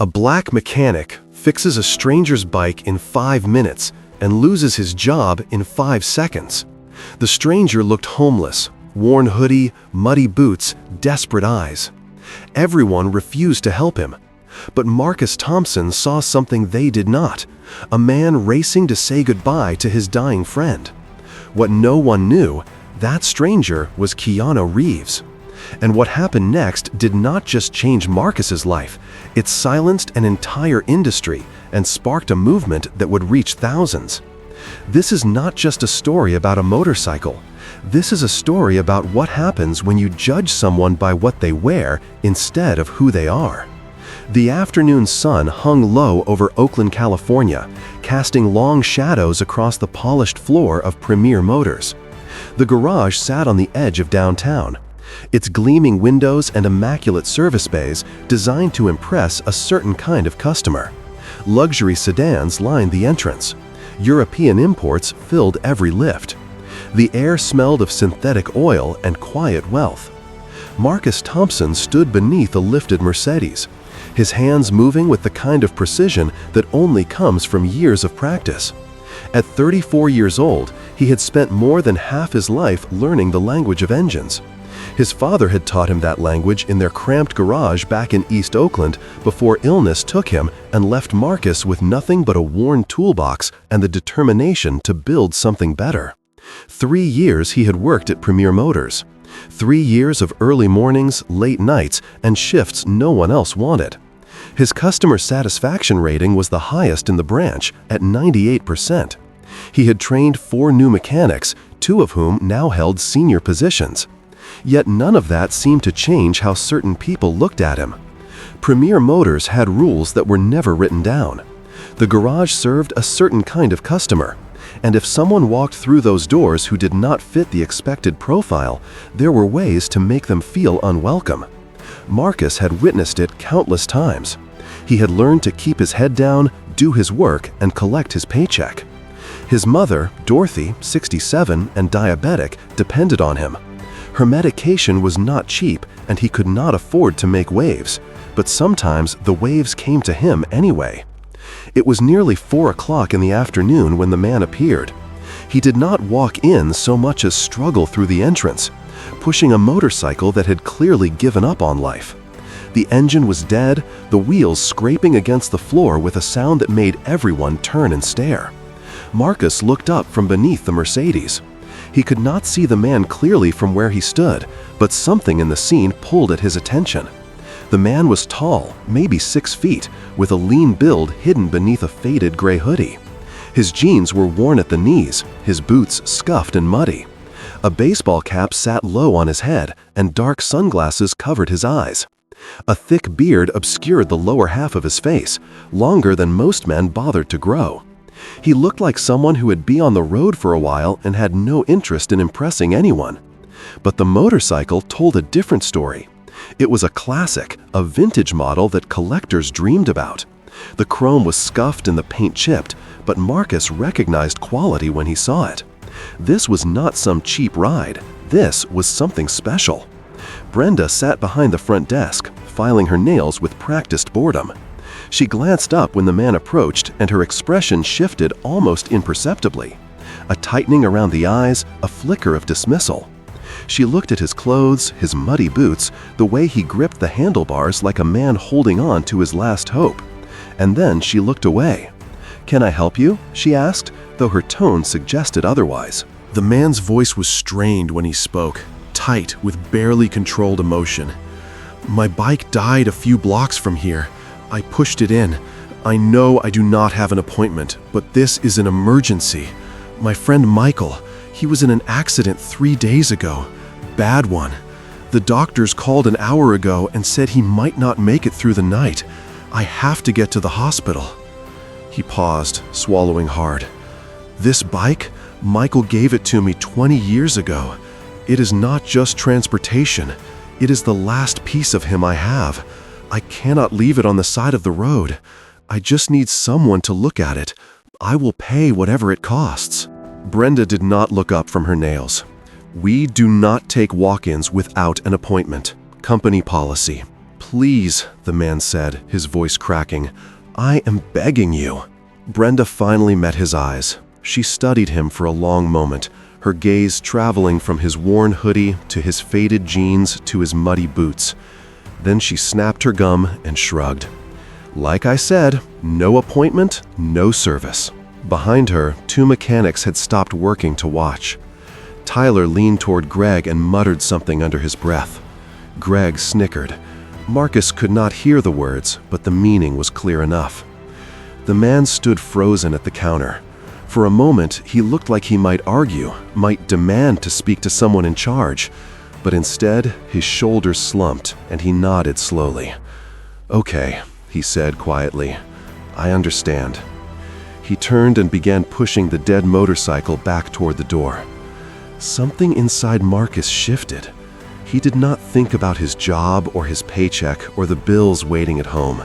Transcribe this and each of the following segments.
A black mechanic fixes a stranger's bike in 5 minutes and loses his job in 5 seconds. The stranger looked homeless, worn hoodie, muddy boots, desperate eyes. Everyone refused to help him. But Marcus Thompson saw something they did not, a man racing to say goodbye to his dying friend. What no one knew, that stranger was Keanu Reeves. And what happened next did not just change Marcus's life, it silenced an entire industry and sparked a movement that would reach thousands. This is not just a story about a motorcycle. This is a story about what happens when you judge someone by what they wear instead of who they are. The afternoon sun hung low over Oakland, California, casting long shadows across the polished floor of Premier Motors. The garage sat on the edge of downtown, its gleaming windows and immaculate service bays designed to impress a certain kind of customer. Luxury sedans lined the entrance. European imports filled every lift. The air smelled of synthetic oil and quiet wealth. Marcus Thompson stood beneath a lifted Mercedes, his hands moving with the kind of precision that only comes from years of practice. At 34 years old, he had spent more than half his life learning the language of engines. His father had taught him that language in their cramped garage back in East Oakland before illness took him and left Marcus with nothing but a worn toolbox and the determination to build something better. 3 years he had worked at Premier Motors. 3 years of early mornings, late nights, and shifts no one else wanted. His customer satisfaction rating was the highest in the branch at 98%. He had trained 4 new mechanics, 2 of whom now held senior positions. Yet none of that seemed to change how certain people looked at him. Premier Motors had rules that were never written down. The garage served a certain kind of customer, and if someone walked through those doors who did not fit the expected profile, there were ways to make them feel unwelcome. Marcus had witnessed it countless times. He had learned to keep his head down, do his work, and collect his paycheck. His mother, Dorothy, 67 and diabetic, depended on him. Her medication was not cheap, and he could not afford to make waves, but sometimes the waves came to him anyway. It was nearly 4 o'clock in the afternoon when the man appeared. He did not walk in so much as struggle through the entrance, pushing a motorcycle that had clearly given up on life. The engine was dead, the wheels scraping against the floor with a sound that made everyone turn and stare. Marcus looked up from beneath the Mercedes. He could not see the man clearly from where he stood, but something in the scene pulled at his attention. The man was tall, maybe 6 feet, with a lean build hidden beneath a faded gray hoodie. His jeans were worn at the knees, his boots scuffed and muddy. A baseball cap sat low on his head, and dark sunglasses covered his eyes. A thick beard obscured the lower half of his face, longer than most men bothered to grow. He looked like someone who had been on the road for a while and had no interest in impressing anyone. But the motorcycle told a different story. It was a classic, a vintage model that collectors dreamed about. The chrome was scuffed and the paint chipped, but Marcus recognized quality when he saw it. This was not some cheap ride. This was something special. Brenda sat behind the front desk, filing her nails with practiced boredom. She glanced up when the man approached, and her expression shifted almost imperceptibly. A tightening around the eyes, a flicker of dismissal. She looked at his clothes, his muddy boots, the way he gripped the handlebars like a man holding on to his last hope. And then she looked away. "Can I help you?" she asked, though her tone suggested otherwise. The man's voice was strained when he spoke, tight with barely controlled emotion. "My bike died a few blocks from here. I pushed it in. I know I do not have an appointment, but this is an emergency. My friend Michael, he was in an accident 3 days ago. Bad one. The doctors called an hour ago and said he might not make it through the night. I have to get to the hospital." He paused, swallowing hard. "This bike? Michael gave it to me 20 years ago. It is not just transportation. It is the last piece of him I have. I cannot leave it on the side of the road. I just need someone to look at it. I will pay whatever it costs." Brenda did not look up from her nails. "We do not take walk-ins without an appointment. Company policy." "Please," the man said, his voice cracking. "I am begging you." Brenda finally met his eyes. She studied him for a long moment, her gaze traveling from his worn hoodie to his faded jeans to his muddy boots. Then she snapped her gum and shrugged. "Like I said, no appointment, no service." Behind her, 2 mechanics had stopped working to watch. Tyler leaned toward Greg and muttered something under his breath. Greg snickered. Marcus could not hear the words, but the meaning was clear enough. The man stood frozen at the counter. For a moment, he looked like he might argue, might demand to speak to someone in charge, but instead, his shoulders slumped and he nodded slowly. "Okay," he said quietly. "I understand." He turned and began pushing the dead motorcycle back toward the door. Something inside Marcus shifted. He did not think about his job or his paycheck or the bills waiting at home.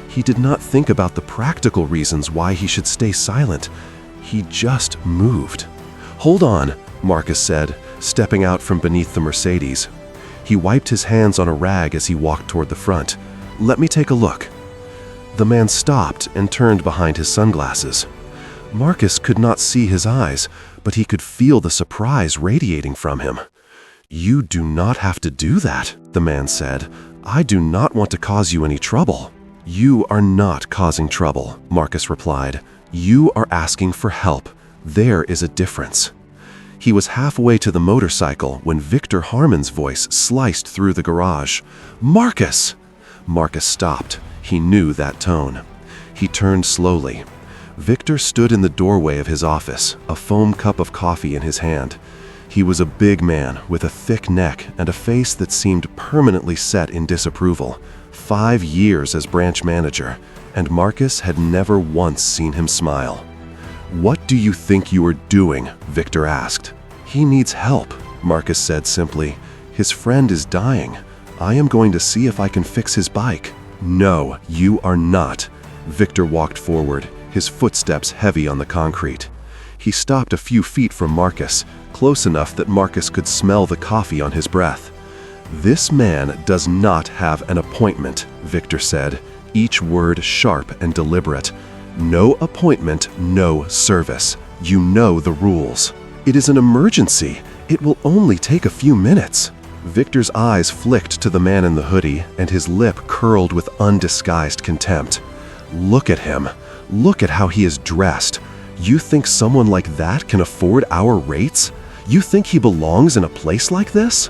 He did not think about the practical reasons why he should stay silent. He just moved. "Hold on," Marcus said, stepping out from beneath the Mercedes. He wiped his hands on a rag as he walked toward the front. "Let me take a look." The man stopped and turned behind his sunglasses. Marcus could not see his eyes, but he could feel the surprise radiating from him. "You do not have to do that," the man said. "I do not want to cause you any trouble." "You are not causing trouble," Marcus replied. "You are asking for help. There is a difference." He was halfway to the motorcycle when Victor Harmon's voice sliced through the garage. "Marcus!" Marcus stopped. He knew that tone. He turned slowly. Victor stood in the doorway of his office, a foam cup of coffee in his hand. He was a big man with a thick neck and a face that seemed permanently set in disapproval. 5 years as branch manager, and Marcus had never once seen him smile. "What do you think you are doing?" Victor asked. "He needs help," Marcus said simply. "His friend is dying. I am going to see if I can fix his bike." "No, you are not." Victor walked forward, his footsteps heavy on the concrete. He stopped a few feet from Marcus, close enough that Marcus could smell the coffee on his breath. "This man does not have an appointment," Victor said, each word sharp and deliberate. "No appointment, no service. You know the rules. It is an emergency. It will only take a few minutes." Victor's eyes flicked to the man in the hoodie, and his lip curled with undisguised contempt. "Look at him. Look at how he is dressed. You think someone like that can afford our rates? You think he belongs in a place like this?"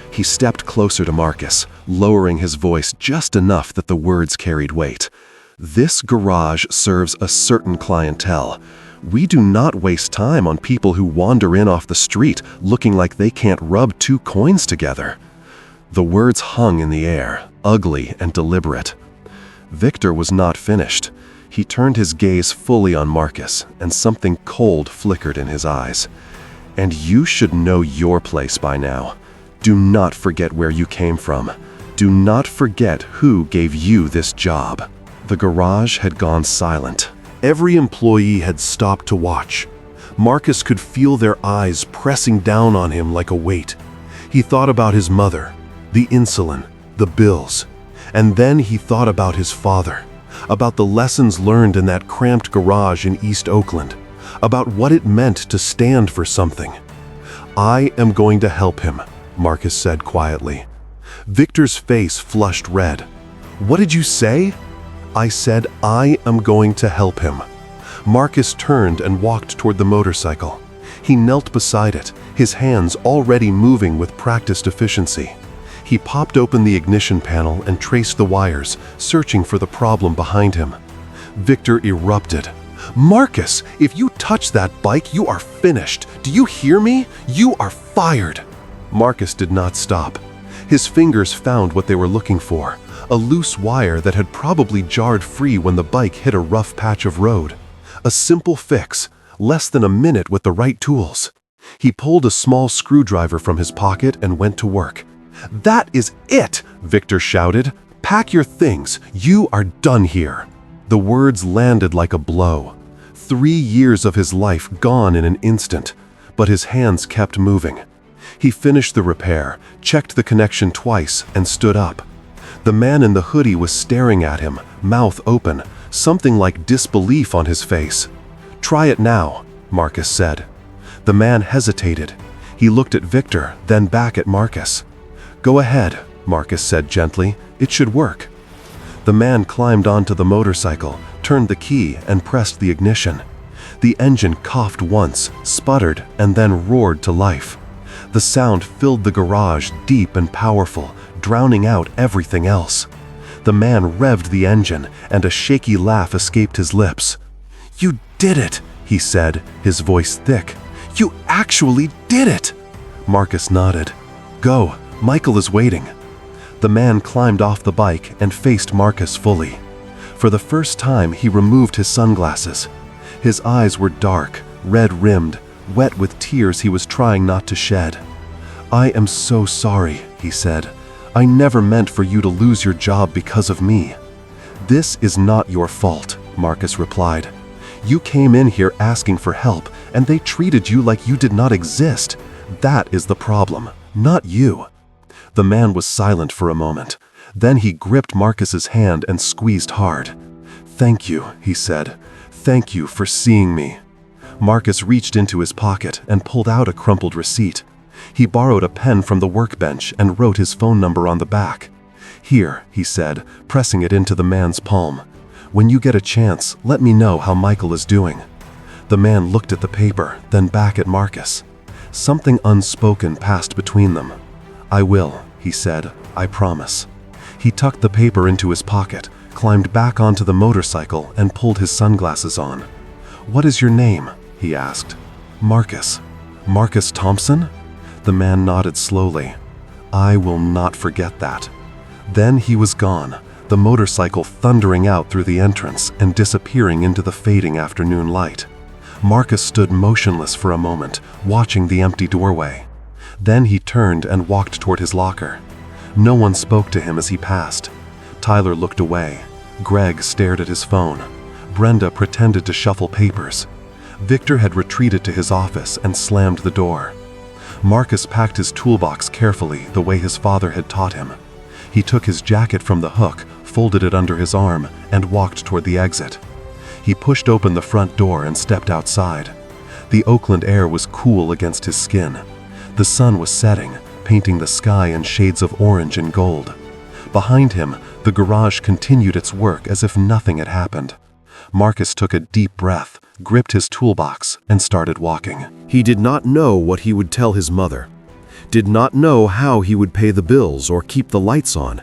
He stepped closer to Marcus, lowering his voice just enough that the words carried weight. "This garage serves a certain clientele. We do not waste time on people who wander in off the street looking like they can't rub 2 coins together." The words hung in the air, ugly and deliberate. Victor was not finished. He turned his gaze fully on Marcus, and something cold flickered in his eyes. "And you should know your place by now. Do not forget where you came from. Do not forget who gave you this job." The garage had gone silent. Every employee had stopped to watch. Marcus could feel their eyes pressing down on him like a weight. He thought about his mother, the insulin, the bills, and then he thought about his father, about the lessons learned in that cramped garage in East Oakland, about what it meant to stand for something. "I am going to help him," Marcus said quietly. Victor's face flushed red. "What did you say?" "I said I am going to help him." Marcus turned and walked toward the motorcycle. He knelt beside it, his hands already moving with practiced efficiency. He popped open the ignition panel and traced the wires, searching for the problem behind him. Victor erupted. "Marcus, if you touch that bike, you are finished. Do you hear me? You are fired." Marcus did not stop. His fingers found what they were looking for, a loose wire that had probably jarred free when the bike hit a rough patch of road. A simple fix, less than a minute with the right tools. He pulled a small screwdriver from his pocket and went to work. "That is it!" Victor shouted. "Pack your things. You are done here." The words landed like a blow. 3 years of his life gone in an instant, but his hands kept moving. He finished the repair, checked the connection twice, and stood up. The man in the hoodie was staring at him, mouth open, something like disbelief on his face. "Try it now," Marcus said. The man hesitated. He looked at Victor, then back at Marcus. "Go ahead," Marcus said gently. "It should work." The man climbed onto the motorcycle, turned the key, and pressed the ignition. The engine coughed once, sputtered, and then roared to life. The sound filled the garage, deep and powerful, drowning out everything else. The man revved the engine, and a shaky laugh escaped his lips. "You did it," he said, his voice thick. "You actually did it!" Marcus nodded. "Go, Michael is waiting." The man climbed off the bike and faced Marcus fully. For the first time, he removed his sunglasses. His eyes were dark, red-rimmed, wet with tears he was trying not to shed. "I am so sorry," he said. "I never meant for you to lose your job because of me." "This is not your fault," Marcus replied. "You came in here asking for help, and they treated you like you did not exist. That is the problem, not you." The man was silent for a moment. Then he gripped Marcus's hand and squeezed hard. "Thank you," he said. "Thank you for seeing me." Marcus reached into his pocket and pulled out a crumpled receipt. He borrowed a pen from the workbench and wrote his phone number on the back. "Here," he said, pressing it into the man's palm. "When you get a chance, let me know how Michael is doing." The man looked at the paper, then back at Marcus. Something unspoken passed between them. "I will," he said. "I promise." He tucked the paper into his pocket, climbed back onto the motorcycle, and pulled his sunglasses on. "What is your name?" he asked. "Marcus." "Marcus Thompson?" The man nodded slowly. "I will not forget that." Then he was gone, the motorcycle thundering out through the entrance and disappearing into the fading afternoon light. Marcus stood motionless for a moment, watching the empty doorway. Then he turned and walked toward his locker. No one spoke to him as he passed. Tyler looked away. Greg stared at his phone. Brenda pretended to shuffle papers. Victor had retreated to his office and slammed the door. Marcus packed his toolbox carefully, the way his father had taught him. He took his jacket from the hook, folded it under his arm, and walked toward the exit. He pushed open the front door and stepped outside. The Oakland air was cool against his skin. The sun was setting, painting the sky in shades of orange and gold. Behind him, the garage continued its work as if nothing had happened. Marcus took a deep breath, gripped his toolbox, and started walking. He did not know what he would tell his mother, did not know how he would pay the bills or keep the lights on.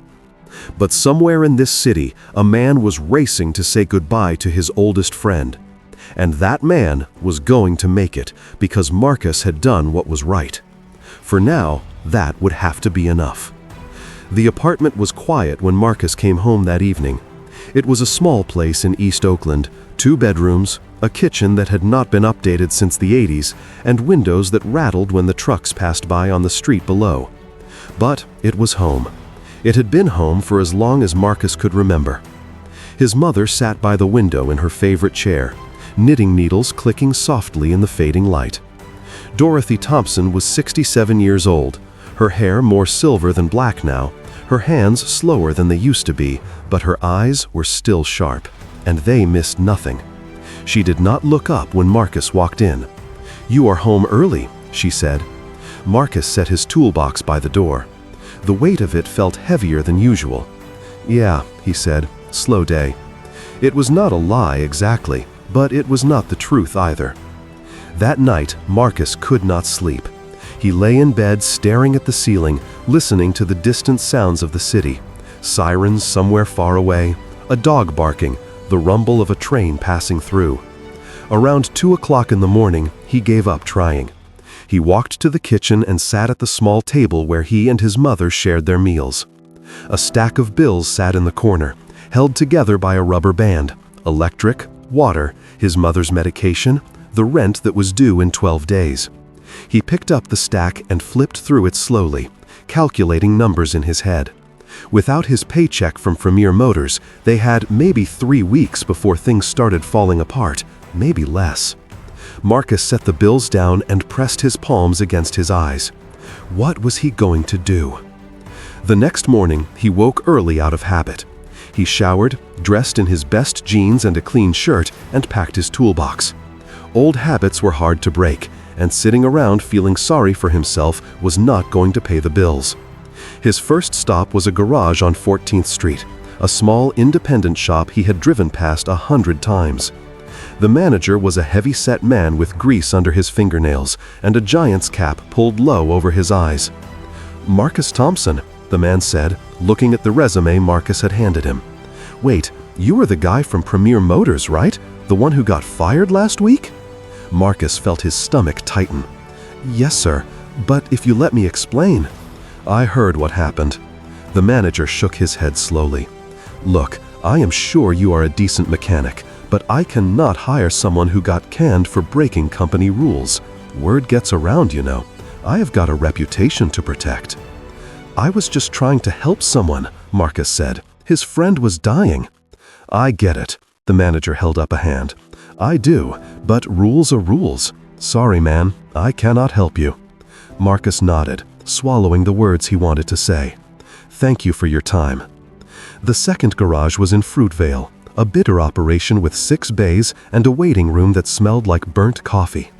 But somewhere in this city, a man was racing to say goodbye to his oldest friend. And that man was going to make it because Marcus had done what was right. For now, that would have to be enough. The apartment was quiet when Marcus came home that evening. It was a small place in East Oakland, 2 bedrooms, a kitchen that had not been updated since the 80s, and windows that rattled when the trucks passed by on the street below. But it was home. It had been home for as long as Marcus could remember. His mother sat by the window in her favorite chair, knitting needles clicking softly in the fading light. Dorothy Thompson was 67 years old, her hair more silver than black now, her hands slower than they used to be, but her eyes were still sharp, and they missed nothing. She did not look up when Marcus walked in. "You are home early," she said. Marcus set his toolbox by the door. The weight of it felt heavier than usual. "Yeah," he said, "slow day." It was not a lie exactly, but it was not the truth either. That night, Marcus could not sleep. He lay in bed staring at the ceiling, listening to the distant sounds of the city. Sirens somewhere far away, a dog barking, the rumble of a train passing through. Around 2 o'clock in the morning, he gave up trying. He walked to the kitchen and sat at the small table where he and his mother shared their meals. A stack of bills sat in the corner, held together by a rubber band: electric, water, his mother's medication, the rent that was due in 12 days. He picked up the stack and flipped through it slowly, calculating numbers in his head. Without his paycheck from Premier Motors, they had maybe 3 weeks before things started falling apart, maybe less. Marcus set the bills down and pressed his palms against his eyes. What was he going to do? The next morning, he woke early out of habit. He showered, dressed in his best jeans and a clean shirt, and packed his toolbox. Old habits were hard to break, and sitting around feeling sorry for himself was not going to pay the bills. His first stop was a garage on 14th Street, a small independent shop he had driven past 100 times. The manager was a heavy-set man with grease under his fingernails and a giant's cap pulled low over his eyes. "Marcus Thompson," the man said, looking at the resume Marcus had handed him. "Wait, you were the guy from Premier Motors, right? The one who got fired last week?" Marcus felt his stomach tighten. "Yes, sir, but if you let me explain." "I heard what happened." The manager shook his head slowly. "Look, I am sure you are a decent mechanic, but I cannot hire someone who got canned for breaking company rules. Word gets around, you know. I have got a reputation to protect." "I was just trying to help someone," Marcus said. "His friend was dying." "I get it." The manager held up a hand. "I do, but rules are rules. Sorry, man, I cannot help you." Marcus nodded, swallowing the words he wanted to say. "Thank you for your time." The second garage was in Fruitvale, a bitter operation with 6 bays and a waiting room that smelled like burnt coffee.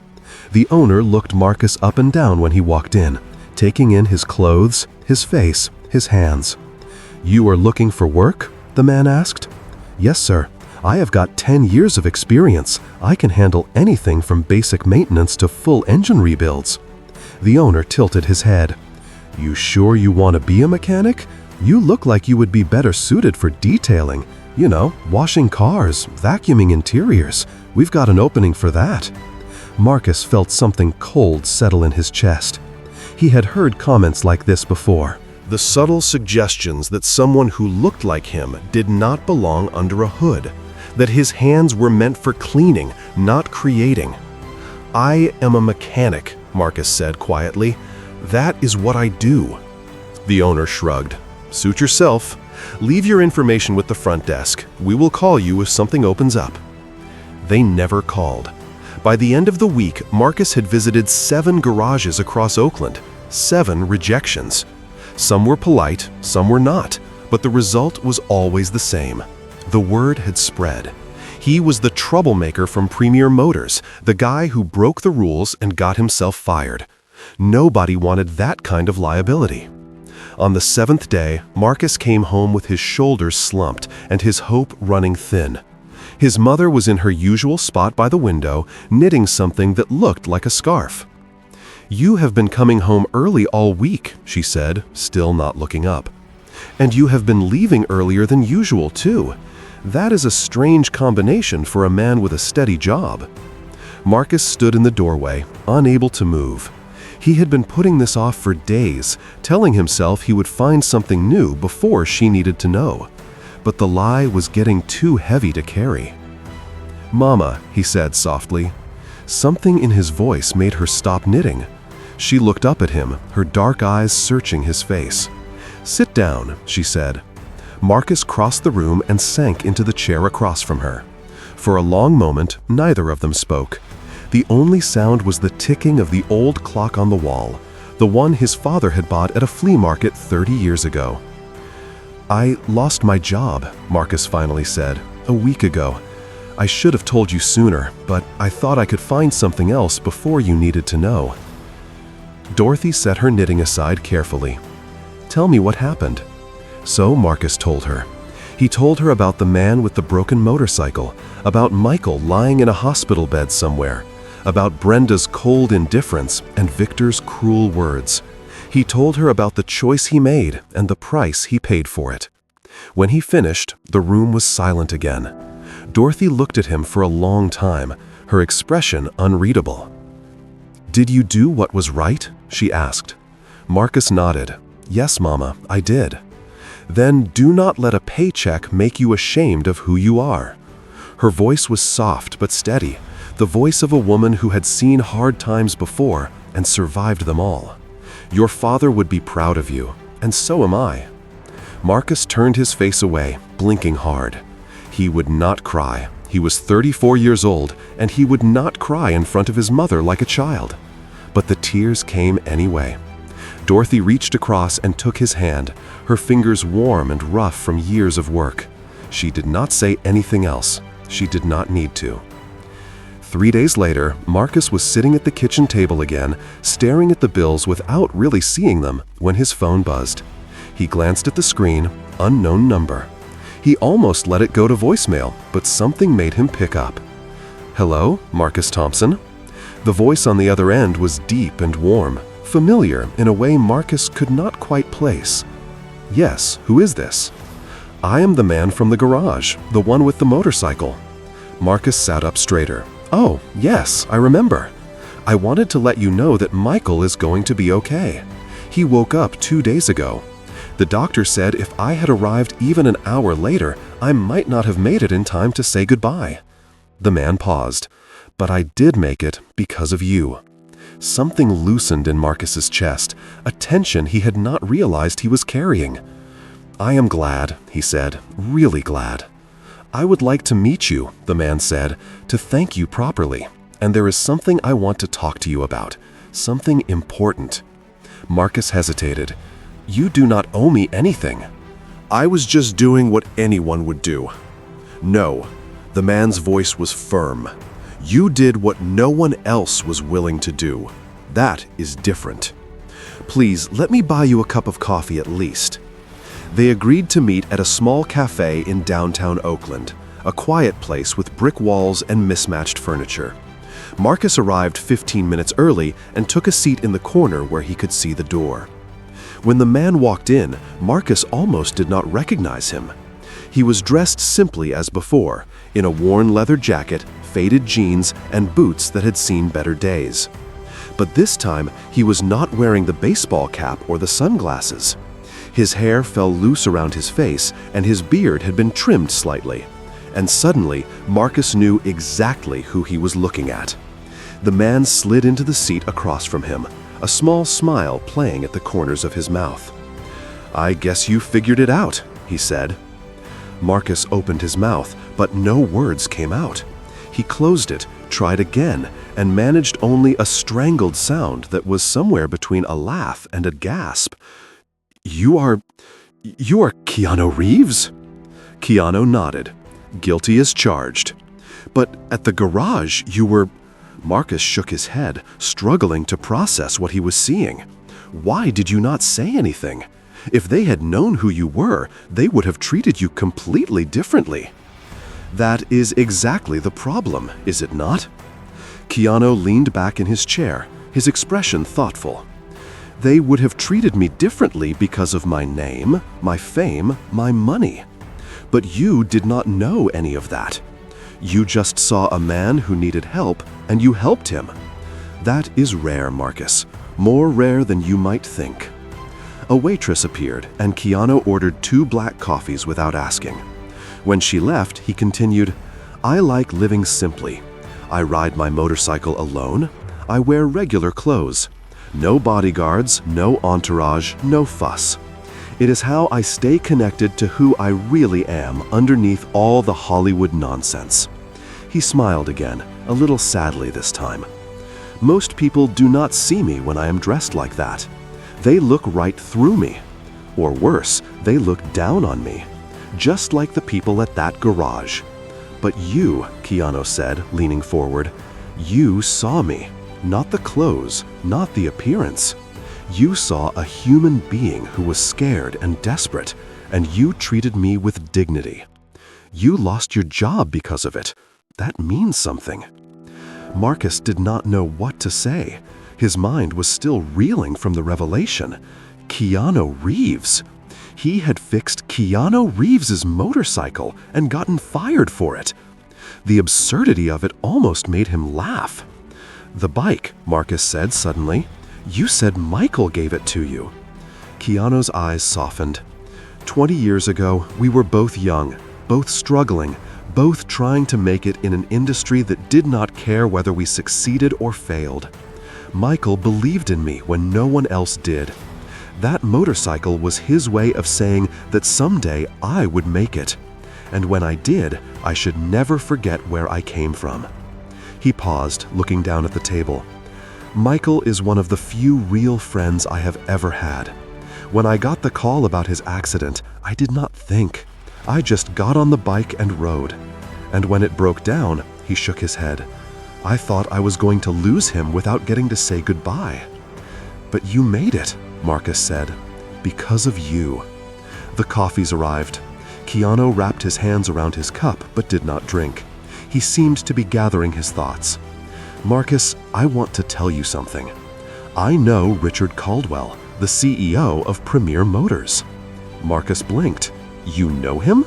The owner looked Marcus up and down when he walked in, taking in his clothes, his face, his hands. "You are looking for work?" the man asked. "Yes, sir. I have got 10 years of experience. I can handle anything from basic maintenance to full engine rebuilds." The owner tilted his head. "You sure you want to be a mechanic? You look like you would be better suited for detailing. You know, washing cars, vacuuming interiors. We've got an opening for that." Marcus felt something cold settle in his chest. He had heard comments like this before. The subtle suggestions that someone who looked like him did not belong under a hood, that his hands were meant for cleaning, not creating. "I am a mechanic," Marcus said quietly. "That is what I do." The owner shrugged. "Suit yourself. Leave your information with the front desk. We will call you if something opens up." They never called. By the end of the week, Marcus had visited 7 garages across Oakland, 7 rejections. Some were polite, some were not, but the result was always the same. The word had spread. He was the troublemaker from Premier Motors, the guy who broke the rules and got himself fired. Nobody wanted that kind of liability. On the 7th day, Marcus came home with his shoulders slumped and his hope running thin. His mother was in her usual spot by the window, knitting something that looked like a scarf. "You have been coming home early all week," she said, still not looking up. "And you have been leaving earlier than usual, too. That is a strange combination for a man with a steady job." Marcus stood in the doorway, unable to move. He had been putting this off for days, telling himself he would find something new before she needed to know. But the lie was getting too heavy to carry. "Mama," he said softly. Something in his voice made her stop knitting. She looked up at him, her dark eyes searching his face. "Sit down," she said. Marcus crossed the room and sank into the chair across from her. For a long moment, neither of them spoke. The only sound was the ticking of the old clock on the wall, the one his father had bought at a flea market 30 years ago. "I lost my job," Marcus finally said, "a week ago. I should have told you sooner, but I thought I could find something else before you needed to know." Dorothy set her knitting aside carefully. "Tell me what happened." So Marcus told her. He told her about the man with the broken motorcycle, about Michael lying in a hospital bed somewhere, about Brenda's cold indifference and Victor's cruel words. He told her about the choice he made and the price he paid for it. When he finished, the room was silent again. Dorothy looked at him for a long time, her expression unreadable. "Did you do what was right?" she asked. Marcus nodded. "Yes, Mama, I did." "Then do not let a paycheck make you ashamed of who you are." Her voice was soft but steady, the voice of a woman who had seen hard times before and survived them all. "Your father would be proud of you, and so am I." Marcus turned his face away, blinking hard. He would not cry. He was 34 years old, and he would not cry in front of his mother like a child. But the tears came anyway. Dorothy reached across and took his hand, her fingers warm and rough from years of work. She did not say anything else. She did not need to. 3 days later, Marcus was sitting at the kitchen table again, staring at the bills without really seeing them, when his phone buzzed. He glanced at the screen, unknown number. He almost let it go to voicemail, but something made him pick up. "Hello, Marcus Thompson?" The voice on the other end was deep and warm, familiar in a way Marcus could not quite place. "Yes, who is this?" "I am the man from the garage, the one with the motorcycle." Marcus sat up straighter. "Oh, yes, I remember. I wanted to let you know that Michael is going to be okay. He woke up 2 days ago. The doctor said if I had arrived even an hour later, I might not have made it in time to say goodbye." The man paused. "But I did make it because of you." Something loosened in Marcus's chest, a tension he had not realized he was carrying. "I am glad," he said, "really glad." "I would like to meet you," the man said, "to thank you properly. And there is something I want to talk to you about, something important." Marcus hesitated. "You do not owe me anything." "I was just doing what anyone would do." "No," the man's voice was firm. "You did what no one else was willing to do. That is different. Please, let me buy you a cup of coffee at least." They agreed to meet at a small cafe in downtown Oakland, a quiet place with brick walls and mismatched furniture. Marcus arrived 15 minutes early and took a seat in the corner where he could see the door. When the man walked in, Marcus almost did not recognize him. He was dressed simply as before, in a worn leather jacket, faded jeans, and boots that had seen better days. But this time, he was not wearing the baseball cap or the sunglasses. His hair fell loose around his face, and his beard had been trimmed slightly. And suddenly, Marcus knew exactly who he was looking at. The man slid into the seat across from him, a small smile playing at the corners of his mouth. "I guess you figured it out," he said. Marcus opened his mouth, but no words came out. He closed it, tried again, and managed only a strangled sound that was somewhere between a laugh and a gasp. You are Keanu Reeves?" Keanu nodded. "Guilty as charged." "But at the garage, you were—" Marcus shook his head, struggling to process what he was seeing. "Why did you not say anything? If they had known who you were, they would have treated you completely differently." "That is exactly the problem, is it not?" Keanu leaned back in his chair, his expression thoughtful. "They would have treated me differently because of my name, my fame, my money. But you did not know any of that. You just saw a man who needed help, and you helped him. That is rare, Marcus, more rare than you might think." A waitress appeared, and Keanu ordered 2 black coffees without asking. When she left, he continued, "I like living simply. I ride my motorcycle alone. I wear regular clothes. No bodyguards, no entourage, no fuss. It is how I stay connected to who I really am underneath all the Hollywood nonsense." He smiled again, a little sadly this time. "Most people do not see me when I am dressed like that. They look right through me. Or worse, they look down on me. Just like the people at that garage. But you," Keanu said, leaning forward, "you saw me. Not the clothes, not the appearance. You saw a human being who was scared and desperate, and you treated me with dignity. You lost your job because of it. That means something." Marcus did not know what to say. His mind was still reeling from the revelation. Keanu Reeves. He had fixed Keanu Reeves's motorcycle and gotten fired for it. The absurdity of it almost made him laugh. "The bike," Marcus said suddenly. "You said Michael gave it to you." Keanu's eyes softened. 20 years ago, we were both young, both struggling, both trying to make it in an industry that did not care whether we succeeded or failed. Michael believed in me when no one else did. That motorcycle was his way of saying that someday I would make it. And when I did, I should never forget where I came from." He paused, looking down at the table. Michael is one of the few real friends I have ever had. When I got the call about his accident, I did not think. I just got on the bike and rode. And when it broke down, he shook his head. I thought I was going to lose him without getting to say goodbye. But you made it, Marcus said. Because of you. The coffees arrived. Keanu wrapped his hands around his cup but did not drink. He seemed to be gathering his thoughts. Marcus, I want to tell you something. I know Richard Caldwell, the CEO of Premier Motors. Marcus blinked. You know him?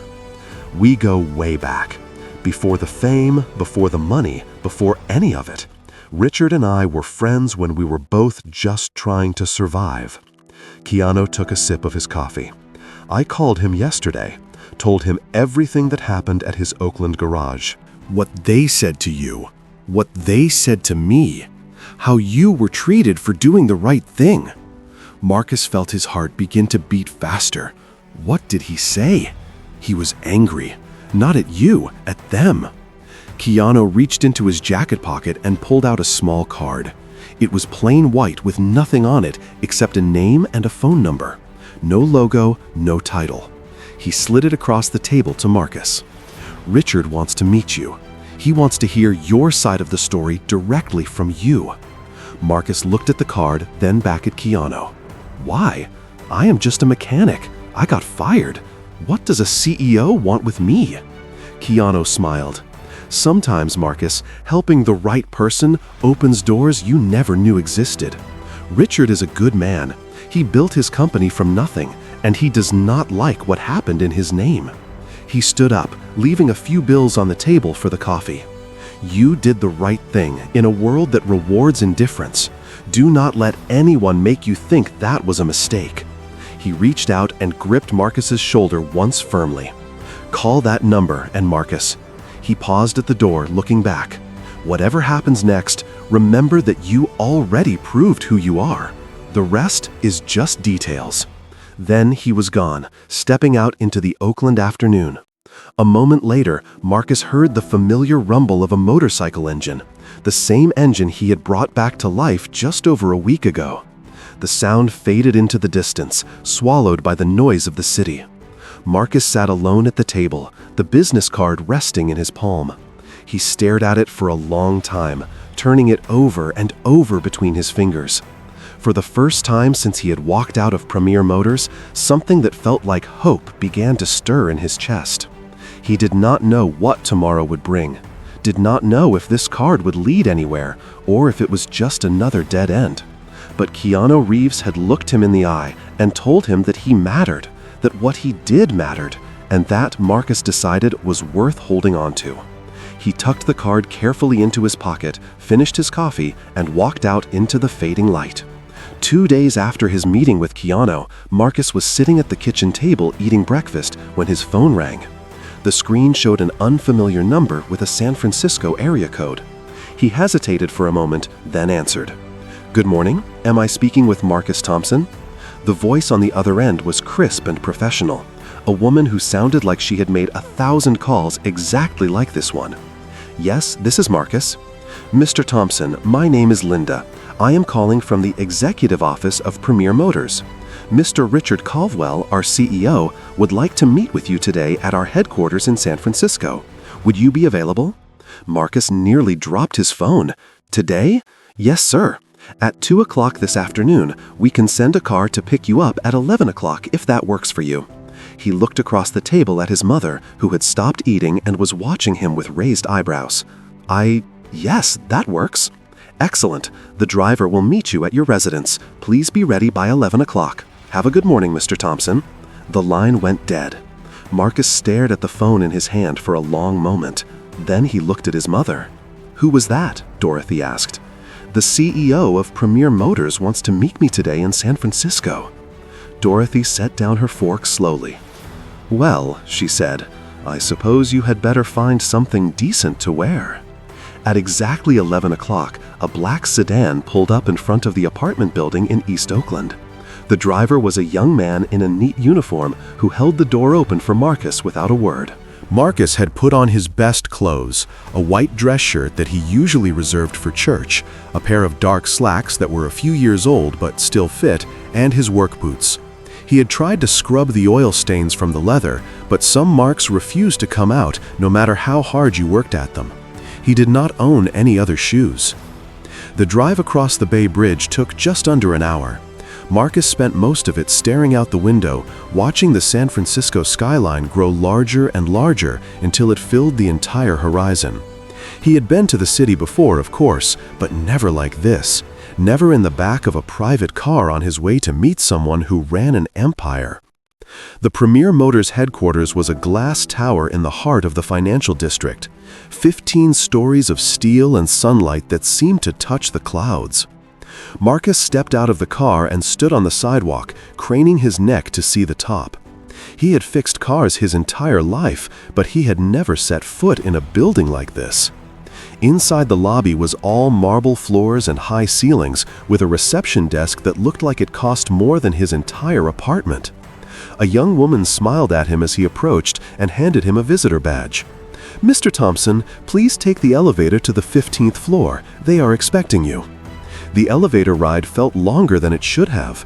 We go way back. Before the fame, before the money, before any of it. Richard and I were friends when we were both just trying to survive. Keanu took a sip of his coffee. I called him yesterday, told him everything that happened at his Oakland garage. What they said to you, what they said to me, how you were treated for doing the right thing. Marcus felt his heart begin to beat faster. What did he say? He was angry, not at you, at them. Keanu reached into his jacket pocket and pulled out a small card. It was plain white with nothing on it except a name and a phone number. No logo, no title. He slid it across the table to Marcus. Richard wants to meet you. He wants to hear your side of the story directly from you. Marcus looked at the card, then back at Keanu. Why? I am just a mechanic. I got fired. What does a CEO want with me? Keanu smiled. Sometimes, Marcus, helping the right person opens doors you never knew existed. Richard is a good man. He built his company from nothing, and he does not like what happened in his name. He stood up, leaving a few bills on the table for the coffee. You did the right thing in a world that rewards indifference. Do not let anyone make you think that was a mistake. He reached out and gripped Marcus's shoulder once firmly. Call that number, and Marcus. He paused at the door, looking back. Whatever happens next, remember that you already proved who you are. The rest is just details. Then he was gone, stepping out into the Oakland afternoon. A moment later, Marcus heard the familiar rumble of a motorcycle engine, the same engine he had brought back to life just over a week ago. The sound faded into the distance, swallowed by the noise of the city. Marcus sat alone at the table, the business card resting in his palm. He stared at it for a long time, turning it over and over between his fingers. For the first time since he had walked out of Premier Motors, something that felt like hope began to stir in his chest. He did not know what tomorrow would bring, did not know if this card would lead anywhere, or if it was just another dead end. But Keanu Reeves had looked him in the eye and told him that he mattered, that what he did mattered, and that Marcus decided was worth holding on to. He tucked the card carefully into his pocket, finished his coffee, and walked out into the fading light. 2 days after his meeting with Keanu, Marcus was sitting at the kitchen table eating breakfast when his phone rang. The screen showed an unfamiliar number with a San Francisco area code. He hesitated for a moment, then answered. Good morning, am I speaking with Marcus Thompson? The voice on the other end was crisp and professional, a woman who sounded like she had made 1,000 calls exactly like this one. Yes, this is Marcus. Mr. Thompson, my name is Linda. I am calling from the executive office of Premier Motors. Mr. Richard Caldwell, our CEO, would like to meet with you today at our headquarters in San Francisco. Would you be available? Marcus nearly dropped his phone. Today? Yes, sir. At 2 o'clock this afternoon, we can send a car to pick you up at 11 o'clock if that works for you. He looked across the table at his mother, who had stopped eating and was watching him with raised eyebrows. Yes, that works. Excellent. The driver will meet you at your residence. Please be ready by 11 o'clock. Have a good morning, Mr. Thompson. The line went dead. Marcus stared at the phone in his hand for a long moment. Then he looked at his mother. Who was that? Dorothy asked. The CEO of Premier Motors wants to meet me today in San Francisco. Dorothy set down her fork slowly. Well, she said, I suppose you had better find something decent to wear. At exactly 11 o'clock, a black sedan pulled up in front of the apartment building in East Oakland. The driver was a young man in a neat uniform who held the door open for Marcus without a word. Marcus had put on his best clothes, a white dress shirt that he usually reserved for church, a pair of dark slacks that were a few years old but still fit, and his work boots. He had tried to scrub the oil stains from the leather, but some marks refused to come out no matter how hard you worked at them. He did not own any other shoes. The drive across the Bay Bridge took just under an hour. Marcus spent most of it staring out the window, watching the San Francisco skyline grow larger and larger until it filled the entire horizon. He had been to the city before, of course, but never like this. Never in the back of a private car on his way to meet someone who ran an empire. The Premier Motors headquarters was a glass tower in the heart of the financial district, 15 stories of steel and sunlight that seemed to touch the clouds. Marcus stepped out of the car and stood on the sidewalk, craning his neck to see the top. He had fixed cars his entire life, but he had never set foot in a building like this. Inside the lobby was all marble floors and high ceilings, with a reception desk that looked like it cost more than his entire apartment. A young woman smiled at him as he approached and handed him a visitor badge. "Mr. Thompson, please take the elevator to the 15th floor. They are expecting you." The elevator ride felt longer than it should have.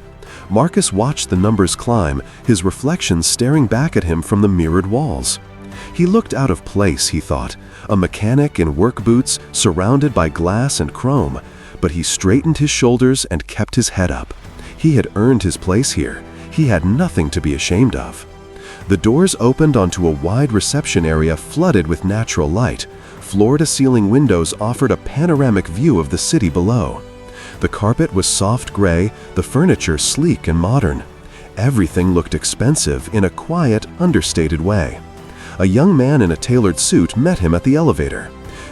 Marcus watched the numbers climb, his reflection staring back at him from the mirrored walls. He looked out of place, he thought, a mechanic in work boots surrounded by glass and chrome, but he straightened his shoulders and kept his head up. He had earned his place here. He had nothing to be ashamed of. The doors opened onto a wide reception area flooded with natural light. Floor-to-ceiling windows offered a panoramic view of the city below. The carpet was soft gray, the furniture sleek and modern. Everything looked expensive in a quiet, understated way. A young man in a tailored suit met him at the elevator.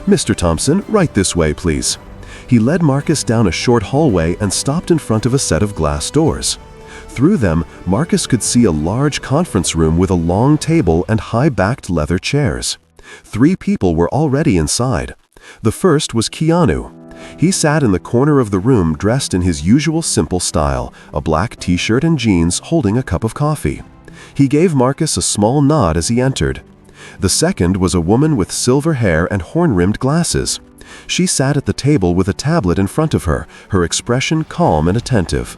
"Mr. Thompson, right this way, please." He led Marcus down a short hallway and stopped in front of a set of glass doors. Through them, Marcus could see a large conference room with a long table and high-backed leather chairs. 3 people were already inside. The first was Keanu. He sat in the corner of the room dressed in his usual simple style, a black t-shirt and jeans, holding a cup of coffee. He gave Marcus a small nod as he entered. The second was a woman with silver hair and horn-rimmed glasses. She sat at the table with a tablet in front of her, her expression calm and attentive.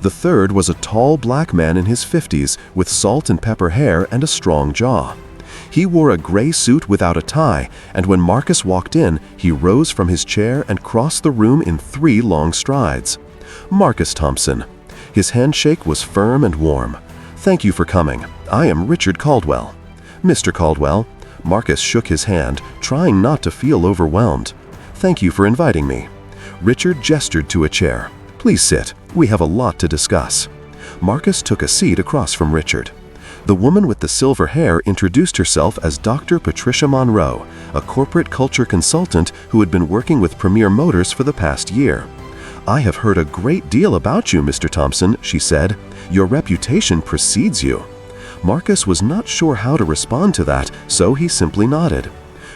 The third was a tall black man in his 50s with salt and pepper hair and a strong jaw. He wore a gray suit without a tie, and when Marcus walked in, he rose from his chair and crossed the room in 3 long strides. "Marcus Thompson." His handshake was firm and warm. "Thank you for coming. I am Richard Caldwell." "Mr. Caldwell." Marcus shook his hand, trying not to feel overwhelmed. "Thank you for inviting me." Richard gestured to a chair. "Please sit. We have a lot to discuss." Marcus took a seat across from Richard. The woman with the silver hair introduced herself as Dr. Patricia Monroe, a corporate culture consultant who had been working with Premier Motors for the past year. "I have heard a great deal about you, Mr. Thompson," she said. "Your reputation precedes you." Marcus was not sure how to respond to that, so he simply nodded.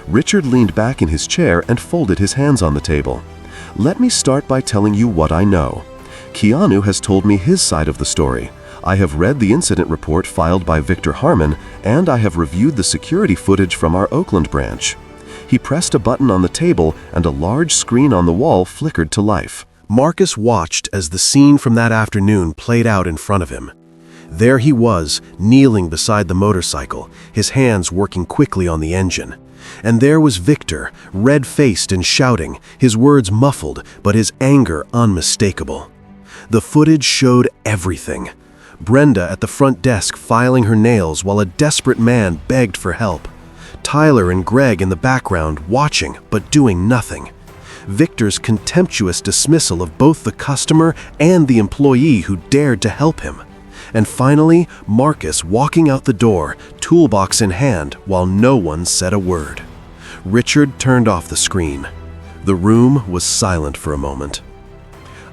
Richard leaned back in his chair and folded his hands on the table. "Let me start by telling you what I know. Keanu has told me his side of the story. I have read the incident report filed by Victor Harmon, and I have reviewed the security footage from our Oakland branch." He pressed a button on the table, and a large screen on the wall flickered to life. Marcus watched as the scene from that afternoon played out in front of him. There he was, kneeling beside the motorcycle, his hands working quickly on the engine. And there was Victor, red-faced and shouting, his words muffled, but his anger unmistakable. The footage showed everything. Brenda at the front desk filing her nails while a desperate man begged for help. Tyler and Greg in the background watching but doing nothing. Victor's contemptuous dismissal of both the customer and the employee who dared to help him. And finally, Marcus walking out the door, toolbox in hand, while no one said a word. Richard turned off the screen. The room was silent for a moment.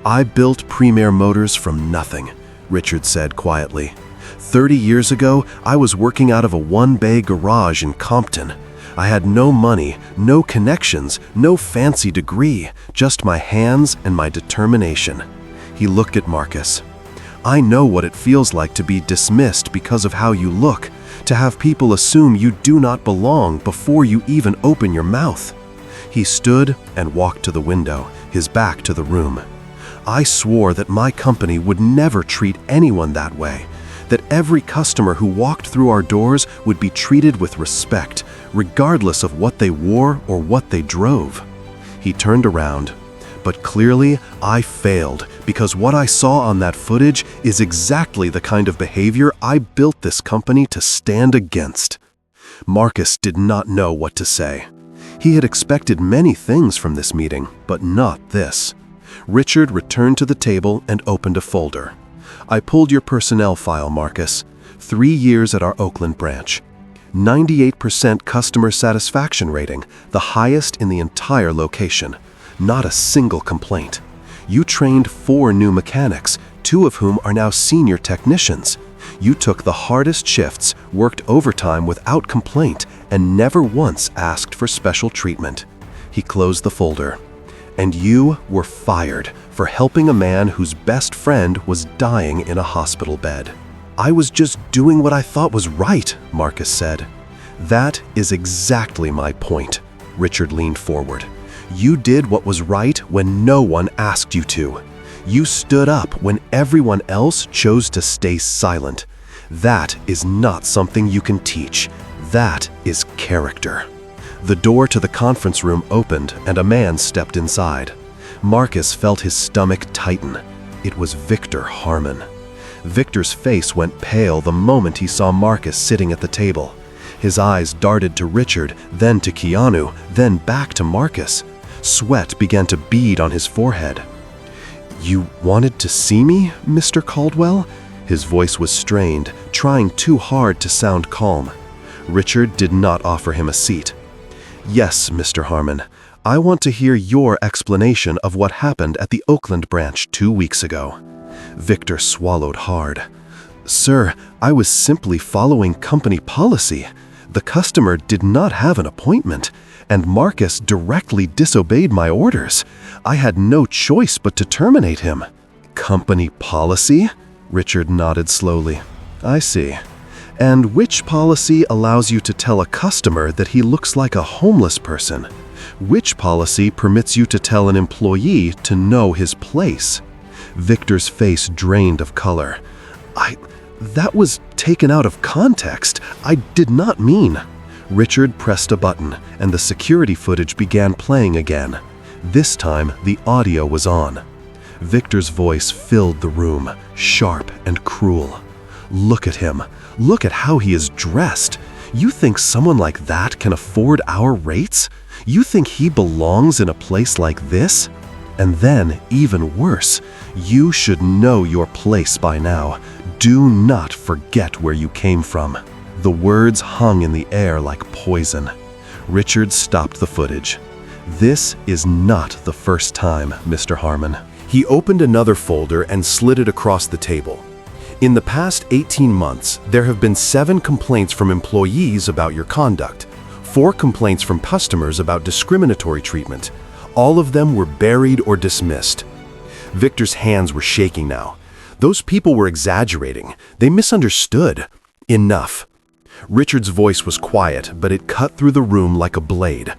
"I built Premier Motors from nothing," Richard said quietly. 30 years ago, I was working out of a one-bay garage in Compton. I had no money, no connections, no fancy degree, just my hands and my determination." He looked at Marcus. "I know what it feels like to be dismissed because of how you look, To have people assume you do not belong before you even open your mouth. He stood and walked to the window, his back to the room. I swore that my company would never treat anyone that way, that every customer who walked through our doors would be treated with respect, regardless of what they wore or what they drove. He turned around, but clearly I failed because what I saw on that footage is exactly the kind of behavior I built this company to stand against. Marcus did not know what to say. He had expected many things from this meeting, but not this. Richard returned to the table and opened a folder. I pulled your personnel file, Marcus. 3 years at our Oakland branch. 98% customer satisfaction rating, the highest in the entire location. Not a single complaint. You trained 4 new mechanics, 2 of whom are now senior technicians. You took the hardest shifts, worked overtime without complaint, and never once asked for special treatment. He closed the folder. And you were fired for helping a man whose best friend was dying in a hospital bed. I was just doing what I thought was right, Marcus said. That is exactly my point. Richard leaned forward. You did what was right when no one asked you to. You stood up when everyone else chose to stay silent. That is not something you can teach. That is character. The door to the conference room opened and a man stepped inside. Marcus felt his stomach tighten. It was Victor Harmon. Victor's face went pale the moment he saw Marcus sitting at the table. His eyes darted to Richard, then to Keanu, then back to Marcus. Sweat began to bead on his forehead. You wanted to see me, Mr. Caldwell? His voice was strained, trying too hard to sound calm. Richard did not offer him a seat. Yes, Mr. Harmon. I want to hear your explanation of what happened at the Oakland branch 2 weeks ago. Victor swallowed hard. Sir, I was simply following company policy. The customer did not have an appointment, and Marcus directly disobeyed my orders. I had no choice but to terminate him. Company policy? Richard nodded slowly. I see. And which policy allows you to tell a customer that he looks like a homeless person? Which policy permits you to tell an employee to know his place? Victor's face drained of color. That was taken out of context. I did not mean. Richard pressed a button, and the security footage began playing again. This time, the audio was on. Victor's voice filled the room, sharp and cruel. Look at him. Look at how he is dressed. You think someone like that can afford our rates? You think he belongs in a place like this? And then, even worse, you should know your place by now. Do not forget where you came from. The words hung in the air like poison. Richard stopped the footage. This is not the first time, Mr. Harmon. He opened another folder and slid it across the table. In the past 18 months, there have been 7 complaints from employees about your conduct, 4 complaints from customers about discriminatory treatment. All of them were buried or dismissed. Victor's hands were shaking now. Those people were exaggerating. They misunderstood. Enough. Richard's voice was quiet, but it cut through the room like a blade.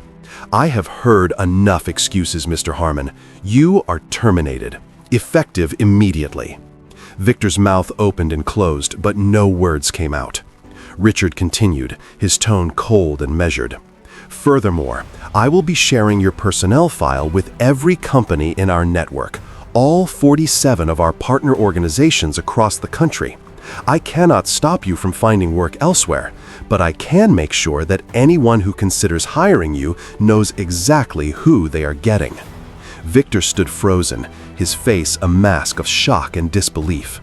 I have heard enough excuses, Mr. Harmon. You are terminated. Effective immediately. Victor's mouth opened and closed, but no words came out. Richard continued, his tone cold and measured. Furthermore, I will be sharing your personnel file with every company in our network, all 47 of our partner organizations across the country. I cannot stop you from finding work elsewhere, but I can make sure that anyone who considers hiring you knows exactly who they are getting. Victor stood frozen, his face a mask of shock and disbelief.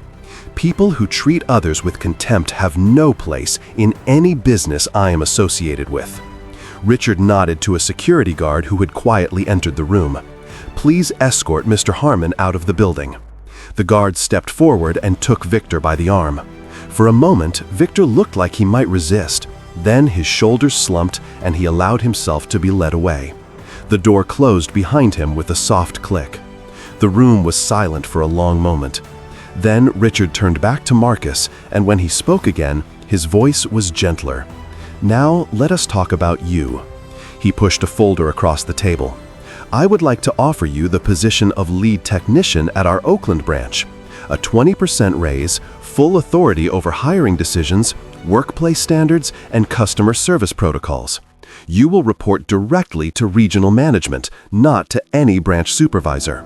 People who treat others with contempt have no place in any business I am associated with. Richard nodded to a security guard who had quietly entered the room. Please escort Mr. Harmon out of the building. The guard stepped forward and took Victor by the arm. For a moment, Victor looked like he might resist. Then his shoulders slumped and he allowed himself to be led away. The door closed behind him with a soft click. The room was silent for a long moment. Then Richard turned back to Marcus, and when he spoke again, His voice was gentler. "Now, let us talk about you." He pushed a folder across the table. "I would like to offer you the position of lead technician at our Oakland branch. A 20% raise, full authority over hiring decisions, workplace standards, and customer service protocols. You will report directly to regional management, not to any branch supervisor."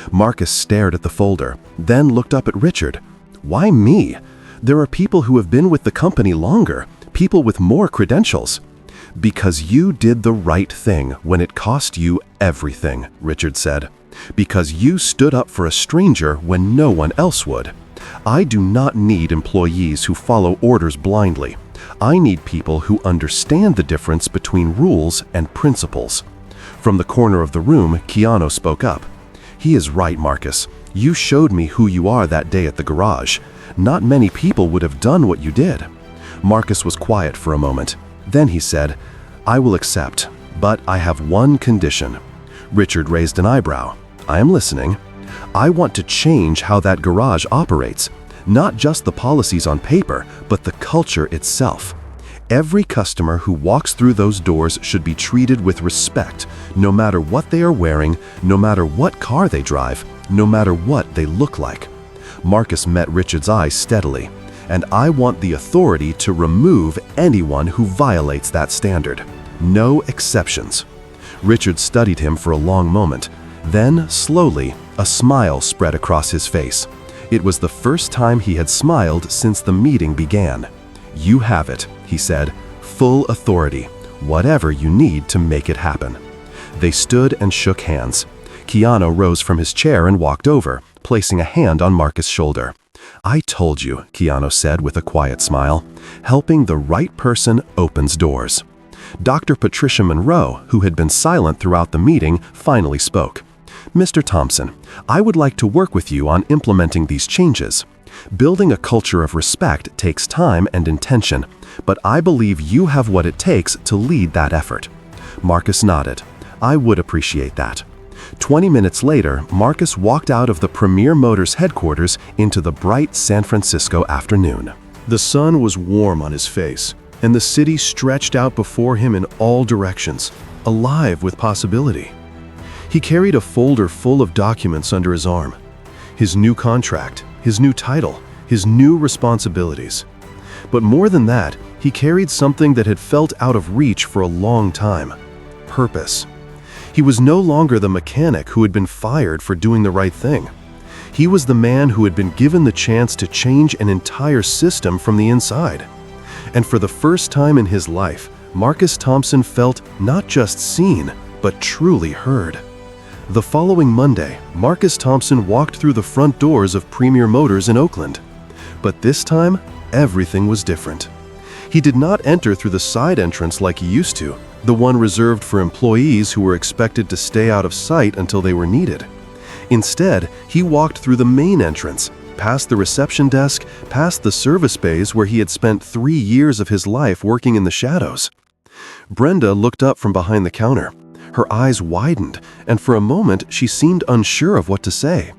Marcus stared at the folder, then looked up at Richard. "Why me? There are people who have been with the company longer, people with more credentials." "Because you did the right thing when it cost you everything," Richard said. "Because you stood up for a stranger when no one else would. I do not need employees who follow orders blindly. I need people who understand the difference between rules and principles." From the corner of the room, Keanu spoke up. "He is right, Marcus. You showed me who you are that day at the garage. Not many people would have done what you did." Marcus was quiet for a moment. Then he said, "I will accept, but I have one condition." Richard raised an eyebrow. "I am listening." "I want to change how that garage operates. Not just the policies on paper, but the culture itself. Every customer who walks through those doors should be treated with respect, no matter what they are wearing, no matter what car they drive, no matter what they look like." Marcus met Richard's eyes steadily. "And I want the authority to remove anyone who violates that standard. No exceptions." Richard studied him for a long moment. Then, slowly, a smile spread across his face. It was the first time he had smiled since the meeting began. "You have it," he said. "Full authority. Whatever you need to make it happen." They stood and shook hands. Keanu rose from his chair and walked over, placing a hand on Marcus' shoulder. "I told you," Keanu said with a quiet smile. "Helping the right person opens doors." Dr. Patricia Monroe, who had been silent throughout the meeting, finally spoke. "Mr. Thompson, I would like to work with you on implementing these changes. Building a culture of respect takes time and intention, but I believe you have what it takes to lead that effort." Marcus nodded. "I would appreciate that." 20 minutes later, Marcus walked out of the Premier Motors headquarters into the bright San Francisco afternoon. The sun was warm on his face, and the city stretched out before him in all directions, alive with possibility. He carried a folder full of documents under his arm. His new contract, his new title, his new responsibilities. But more than that, he carried something that had felt out of reach for a long time: purpose. He was no longer the mechanic who had been fired for doing the right thing. He was the man who had been given the chance to change an entire system from the inside. And for the first time in his life, Marcus Thompson felt not just seen, but truly heard. The following Monday, Marcus Thompson walked through the front doors of Premier Motors in Oakland. But this time, everything was different. He did not enter through the side entrance like he used to, the one reserved for employees who were expected to stay out of sight until they were needed. Instead, he walked through the main entrance, past the reception desk, past the service bays where he had spent 3 years of his life working in the shadows. Brenda looked up from behind the counter. Her eyes widened, and for a moment she seemed unsure of what to say.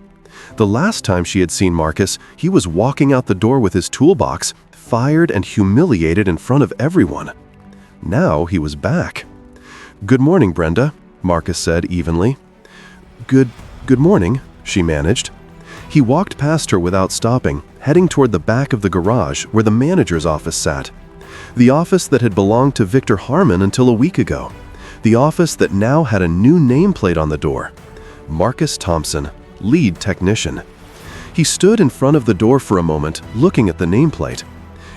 The last time she had seen Marcus, he was walking out the door with his toolbox, fired and humiliated in front of everyone. Now he was back. "Good morning, Brenda," Marcus said evenly. Good morning," she managed. He walked past her without stopping, heading toward the back of the garage where the manager's office sat. The office that had belonged to Victor Harmon until a week ago. The office that now had a new nameplate on the door. Marcus Thompson, lead technician. He stood in front of the door for a moment, looking at the nameplate.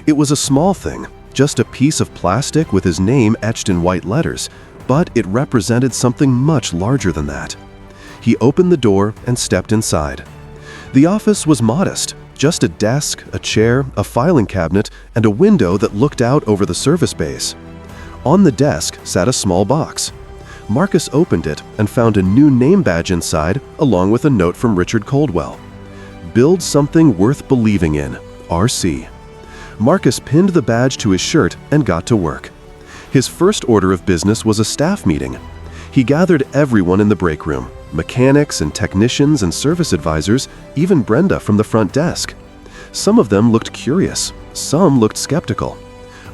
It was a small thing, just a piece of plastic with his name etched in white letters, but it represented something much larger than that. He opened the door and stepped inside. The office was modest, just a desk, a chair, a filing cabinet, and a window that looked out over the service bays. On the desk sat a small box. Marcus opened it and found a new name badge inside, along with a note from Richard Caldwell. "Build something worth believing in, RC." Marcus pinned the badge to his shirt and got to work. His first order of business was a staff meeting. He gathered everyone in the break room, mechanics and technicians and service advisors, even Brenda from the front desk. Some of them looked curious, Some looked skeptical.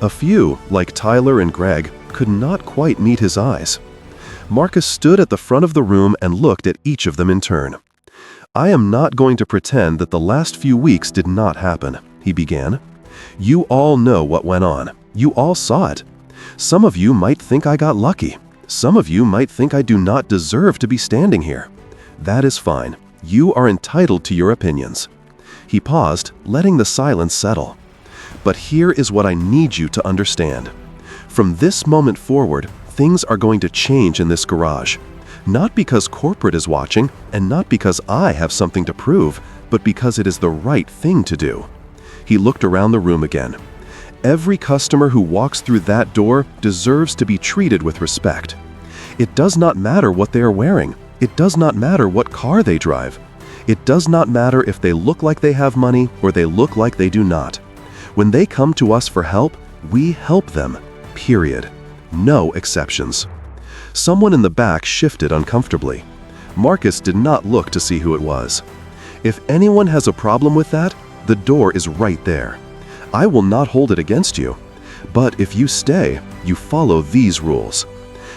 A few, like Tyler and Greg, could not quite meet his eyes. Marcus stood at the front of the room and looked at each of them in turn. "I am not going to pretend that the last few weeks did not happen," he began. "You all know what went on. You all saw it. Some of you might think I got lucky. Some of you might think I do not deserve to be standing here. That is fine. You are entitled to your opinions." He paused, letting the silence settle. "But here is what I need you to understand. From this moment forward, things are going to change in this garage. Not because corporate is watching, and not because I have something to prove, but because it is the right thing to do." He looked around the room again. "Every customer who walks through that door deserves to be treated with respect. It does not matter what they are wearing. It does not matter what car they drive. It does not matter if they look like they have money or they look like they do not. When they come to us for help, we help them. Period. No exceptions." Someone in the back shifted uncomfortably. Marcus did not look to see who it was. "If anyone has a problem with that, the door is right there. I will not hold it against you. But if you stay, you follow these rules.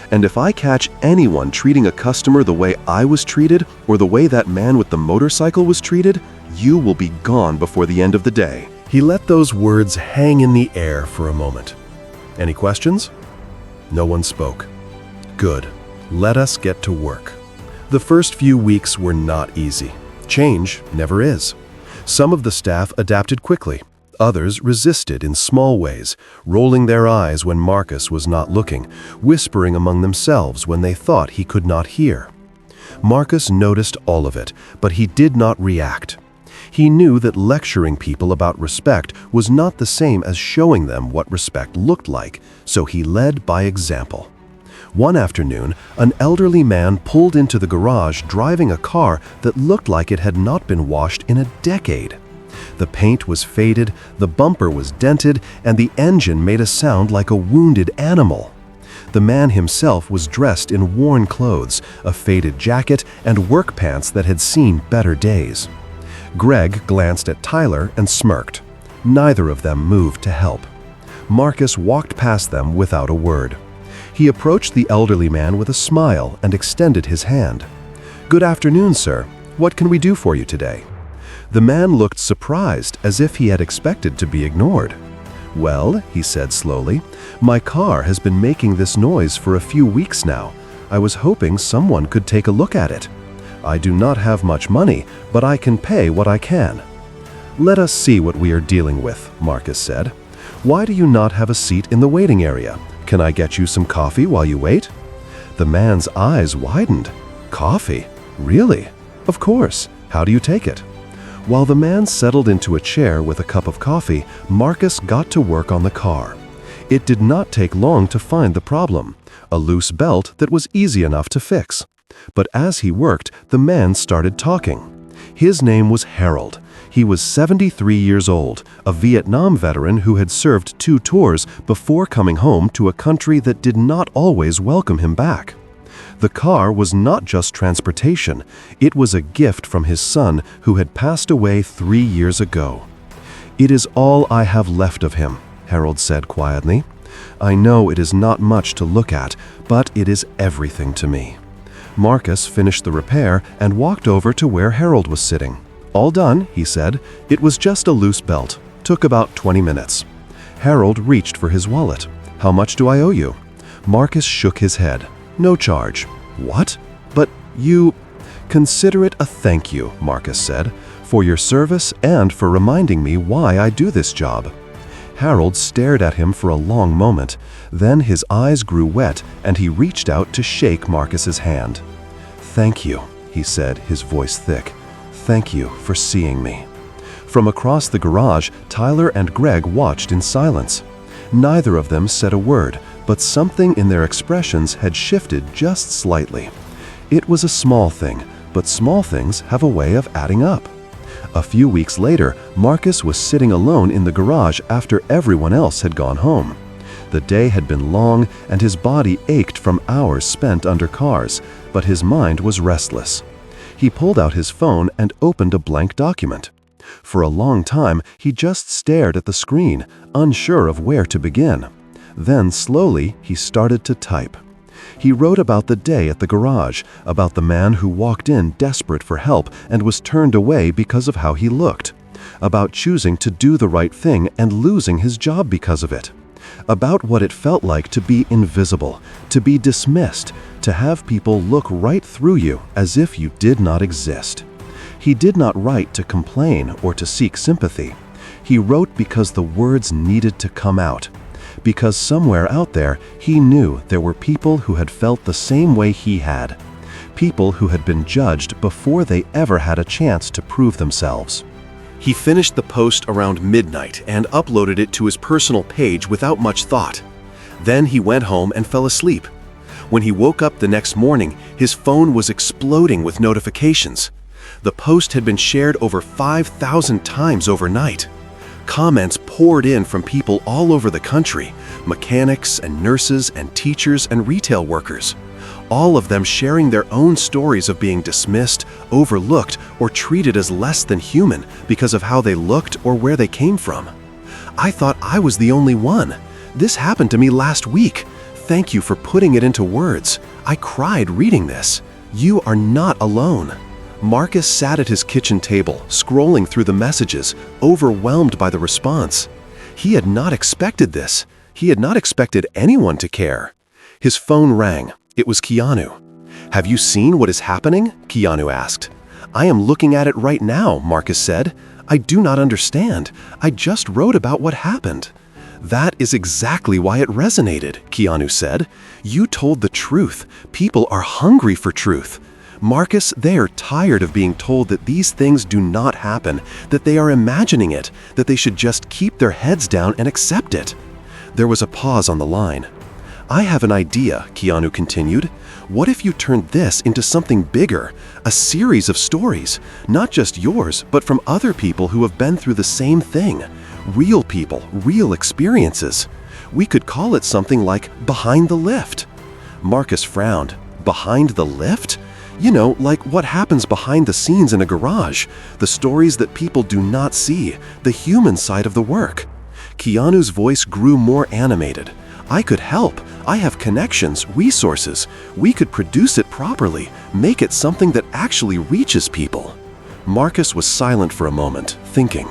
And if I catch anyone treating a customer the way I was treated or the way that man with the motorcycle was treated, you will be gone before the end of the day." He let those words hang in the air for a moment. Any questions? No one spoke. Good. Let us get to work. The first few weeks were not easy. Change never is. Some of the staff adapted quickly. Others resisted in small ways, rolling their eyes when Marcus was not looking, whispering among themselves when they thought he could not hear. Marcus noticed all of it, but he did not react. He knew that lecturing people about respect was not the same as showing them what respect looked like, so he led by example. One afternoon, an elderly man pulled into the garage driving a car that looked like it had not been washed in a decade. The paint was faded, the bumper was dented, and the engine made a sound like a wounded animal. The man himself was dressed in worn clothes, a faded jacket, and work pants that had seen better days. Greg glanced at Tyler and smirked. Neither of them moved to help. Marcus walked past them without a word. He approached the elderly man with a smile and extended his hand. "Good afternoon, sir. What can we do for you today?" The man looked surprised, as if he had expected to be ignored. "Well," he said slowly, "my car has been making this noise for a few weeks now. I was hoping someone could take a look at it. I do not have much money, but I can pay what I can." "Let us see what we are dealing with," Marcus said. "Why do you not have a seat in the waiting area? Can I get you some coffee while you wait?" The man's eyes widened. "Coffee? Really? Of course. How do you take it?" While the man settled into a chair with a cup of coffee, Marcus got to work on the car. It did not take long to find the problem, a loose belt that was easy enough to fix. But as he worked, the man started talking. His name was Harold. He was 73 years old, a Vietnam veteran who had served 2 tours before coming home to a country that did not always welcome him back. The car was not just transportation, it was a gift from his son who had passed away 3 years ago. "It is all I have left of him," Harold said quietly. "I know it is not much to look at, but it is everything to me." Marcus finished the repair and walked over to where Harold was sitting. "All done," he said. "It was just a loose belt. Took about 20 minutes." Harold reached for his wallet. "How much do I owe you?" Marcus shook his head. "No charge." "What? But you—" "Consider it a thank you," Marcus said, "for your service and for reminding me why I do this job." Harold stared at him for a long moment. Then his eyes grew wet and he reached out to shake Marcus's hand. "Thank you," he said, his voice thick. "Thank you for seeing me." From across the garage, Tyler and Greg watched in silence. Neither of them said a word, but something in their expressions had shifted just slightly. It was a small thing, but small things have a way of adding up. A few weeks later, Marcus was sitting alone in the garage after everyone else had gone home. The day had been long, and his body ached from hours spent under cars, but his mind was restless. He pulled out his phone and opened a blank document. For a long time, he just stared at the screen, unsure of where to begin. Then, slowly, he started to type. He wrote about the day at the garage, about the man who walked in desperate for help and was turned away because of how he looked, about choosing to do the right thing and losing his job because of it, about what it felt like to be invisible, to be dismissed, to have people look right through you as if you did not exist. He did not write to complain or to seek sympathy. He wrote because the words needed to come out. Because somewhere out there, he knew there were people who had felt the same way he had. People who had been judged before they ever had a chance to prove themselves. He finished the post around midnight and uploaded it to his personal page without much thought. Then he went home and fell asleep. When he woke up the next morning, his phone was exploding with notifications. The post had been shared over 5,000 times overnight. Comments poured in from people all over the country, mechanics and nurses and teachers and retail workers, all of them sharing their own stories of being dismissed, overlooked, or treated as less than human because of how they looked or where they came from. I thought I was the only one. This happened to me last week. Thank you for putting it into words. I cried reading this. You are not alone. Marcus sat at his kitchen table, scrolling through the messages, overwhelmed by the response. He had not expected this. He had not expected anyone to care. His phone rang. It was Keanu. "Have you seen what is happening?" Keanu asked. "I am looking at it right now," Marcus said. "I do not understand. I just wrote about what happened." "That is exactly why it resonated," Keanu said. "You told the truth. People are hungry for truth. Marcus, they are tired of being told that these things do not happen, that they are imagining it, that they should just keep their heads down and accept it." There was a pause on the line. "I have an idea," Keanu continued. "What if you turned this into something bigger, a series of stories, not just yours, but from other people who have been through the same thing, real people, real experiences? We could call it something like Behind the Lift." Marcus frowned. Behind the lift? You know, like what happens behind the scenes in a garage, the stories that people do not see, the human side of the work. Keanu's voice grew more animated. "I could help. I have connections, resources. We could produce it properly, make it something that actually reaches people." Marcus was silent for a moment, thinking.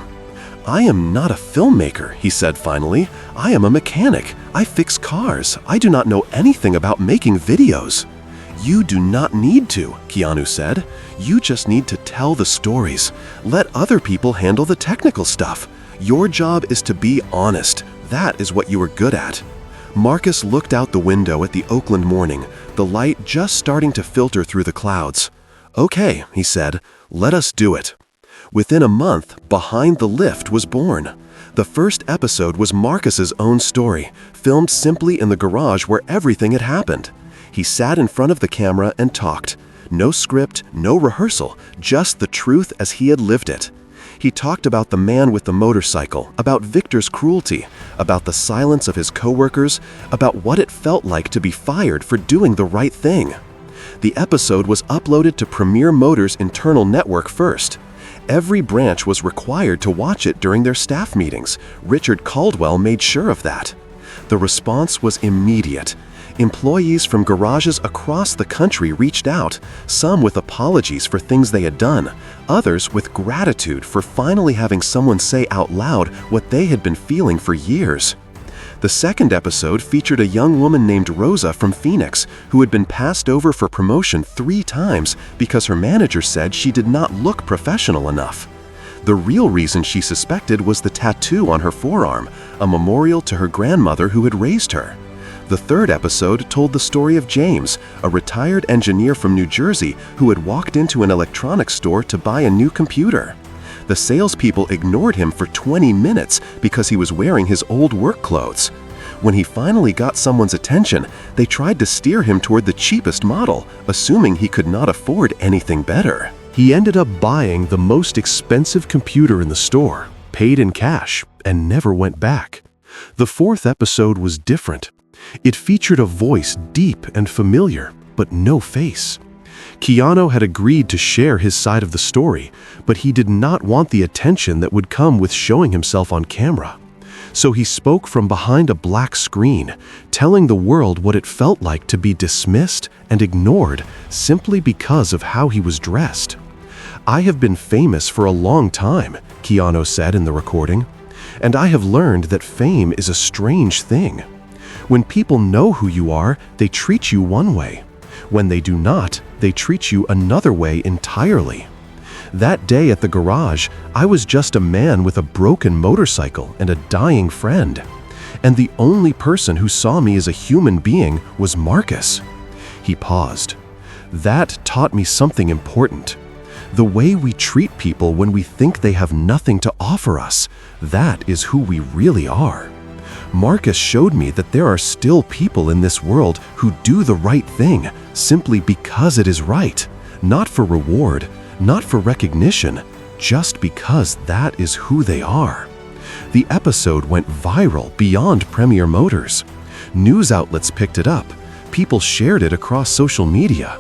"I am not a filmmaker," he said finally. "I am a mechanic. I fix cars. I do not know anything about making videos." "You do not need to," Keanu said. "You just need to tell the stories. Let other people handle the technical stuff. Your job is to be honest. That is what you are good at." Marcus looked out the window at the Oakland morning, the light just starting to filter through the clouds. "Okay," he said, "let us do it." Within a month, Behind the Lift was born. The first episode was Marcus's own story, filmed simply in the garage where everything had happened. He sat in front of the camera and talked. No script, no rehearsal, just the truth as he had lived it. He talked about the man with the motorcycle, about Victor's cruelty, about the silence of his coworkers, about what it felt like to be fired for doing the right thing. The episode was uploaded to Premier Motors' internal network first. Every branch was required to watch it during their staff meetings. Richard Caldwell made sure of that. The response was immediate. Employees from garages across the country reached out, some with apologies for things they had done, others with gratitude for finally having someone say out loud what they had been feeling for years. The second episode featured a young woman named Rosa from Phoenix who had been passed over for promotion 3 times because her manager said she did not look professional enough. The real reason she suspected was the tattoo on her forearm, a memorial to her grandmother who had raised her. The third episode told the story of James, a retired engineer from New Jersey who had walked into an electronics store to buy a new computer. The salespeople ignored him for 20 minutes because he was wearing his old work clothes. When he finally got someone's attention, they tried to steer him toward the cheapest model, assuming he could not afford anything better. He ended up buying the most expensive computer in the store, paid in cash, and never went back. The fourth episode was different. It featured a voice deep and familiar, but no face. Keanu had agreed to share his side of the story, but he did not want the attention that would come with showing himself on camera. So he spoke from behind a black screen, telling the world what it felt like to be dismissed and ignored simply because of how he was dressed. "I have been famous for a long time," Keanu said in the recording, "and I have learned that fame is a strange thing. When people know who you are, they treat you one way. When they do not, they treat you another way entirely. That day at the garage, I was just a man with a broken motorcycle and a dying friend. And the only person who saw me as a human being was Marcus." He paused. "That taught me something important. The way we treat people when we think they have nothing to offer us, that is who we really are. Marcus showed me that there are still people in this world who do the right thing simply because it is right, not for reward, not for recognition, just because that is who they are." The episode went viral beyond Premier Motors. News outlets picked it up. People shared it across social media.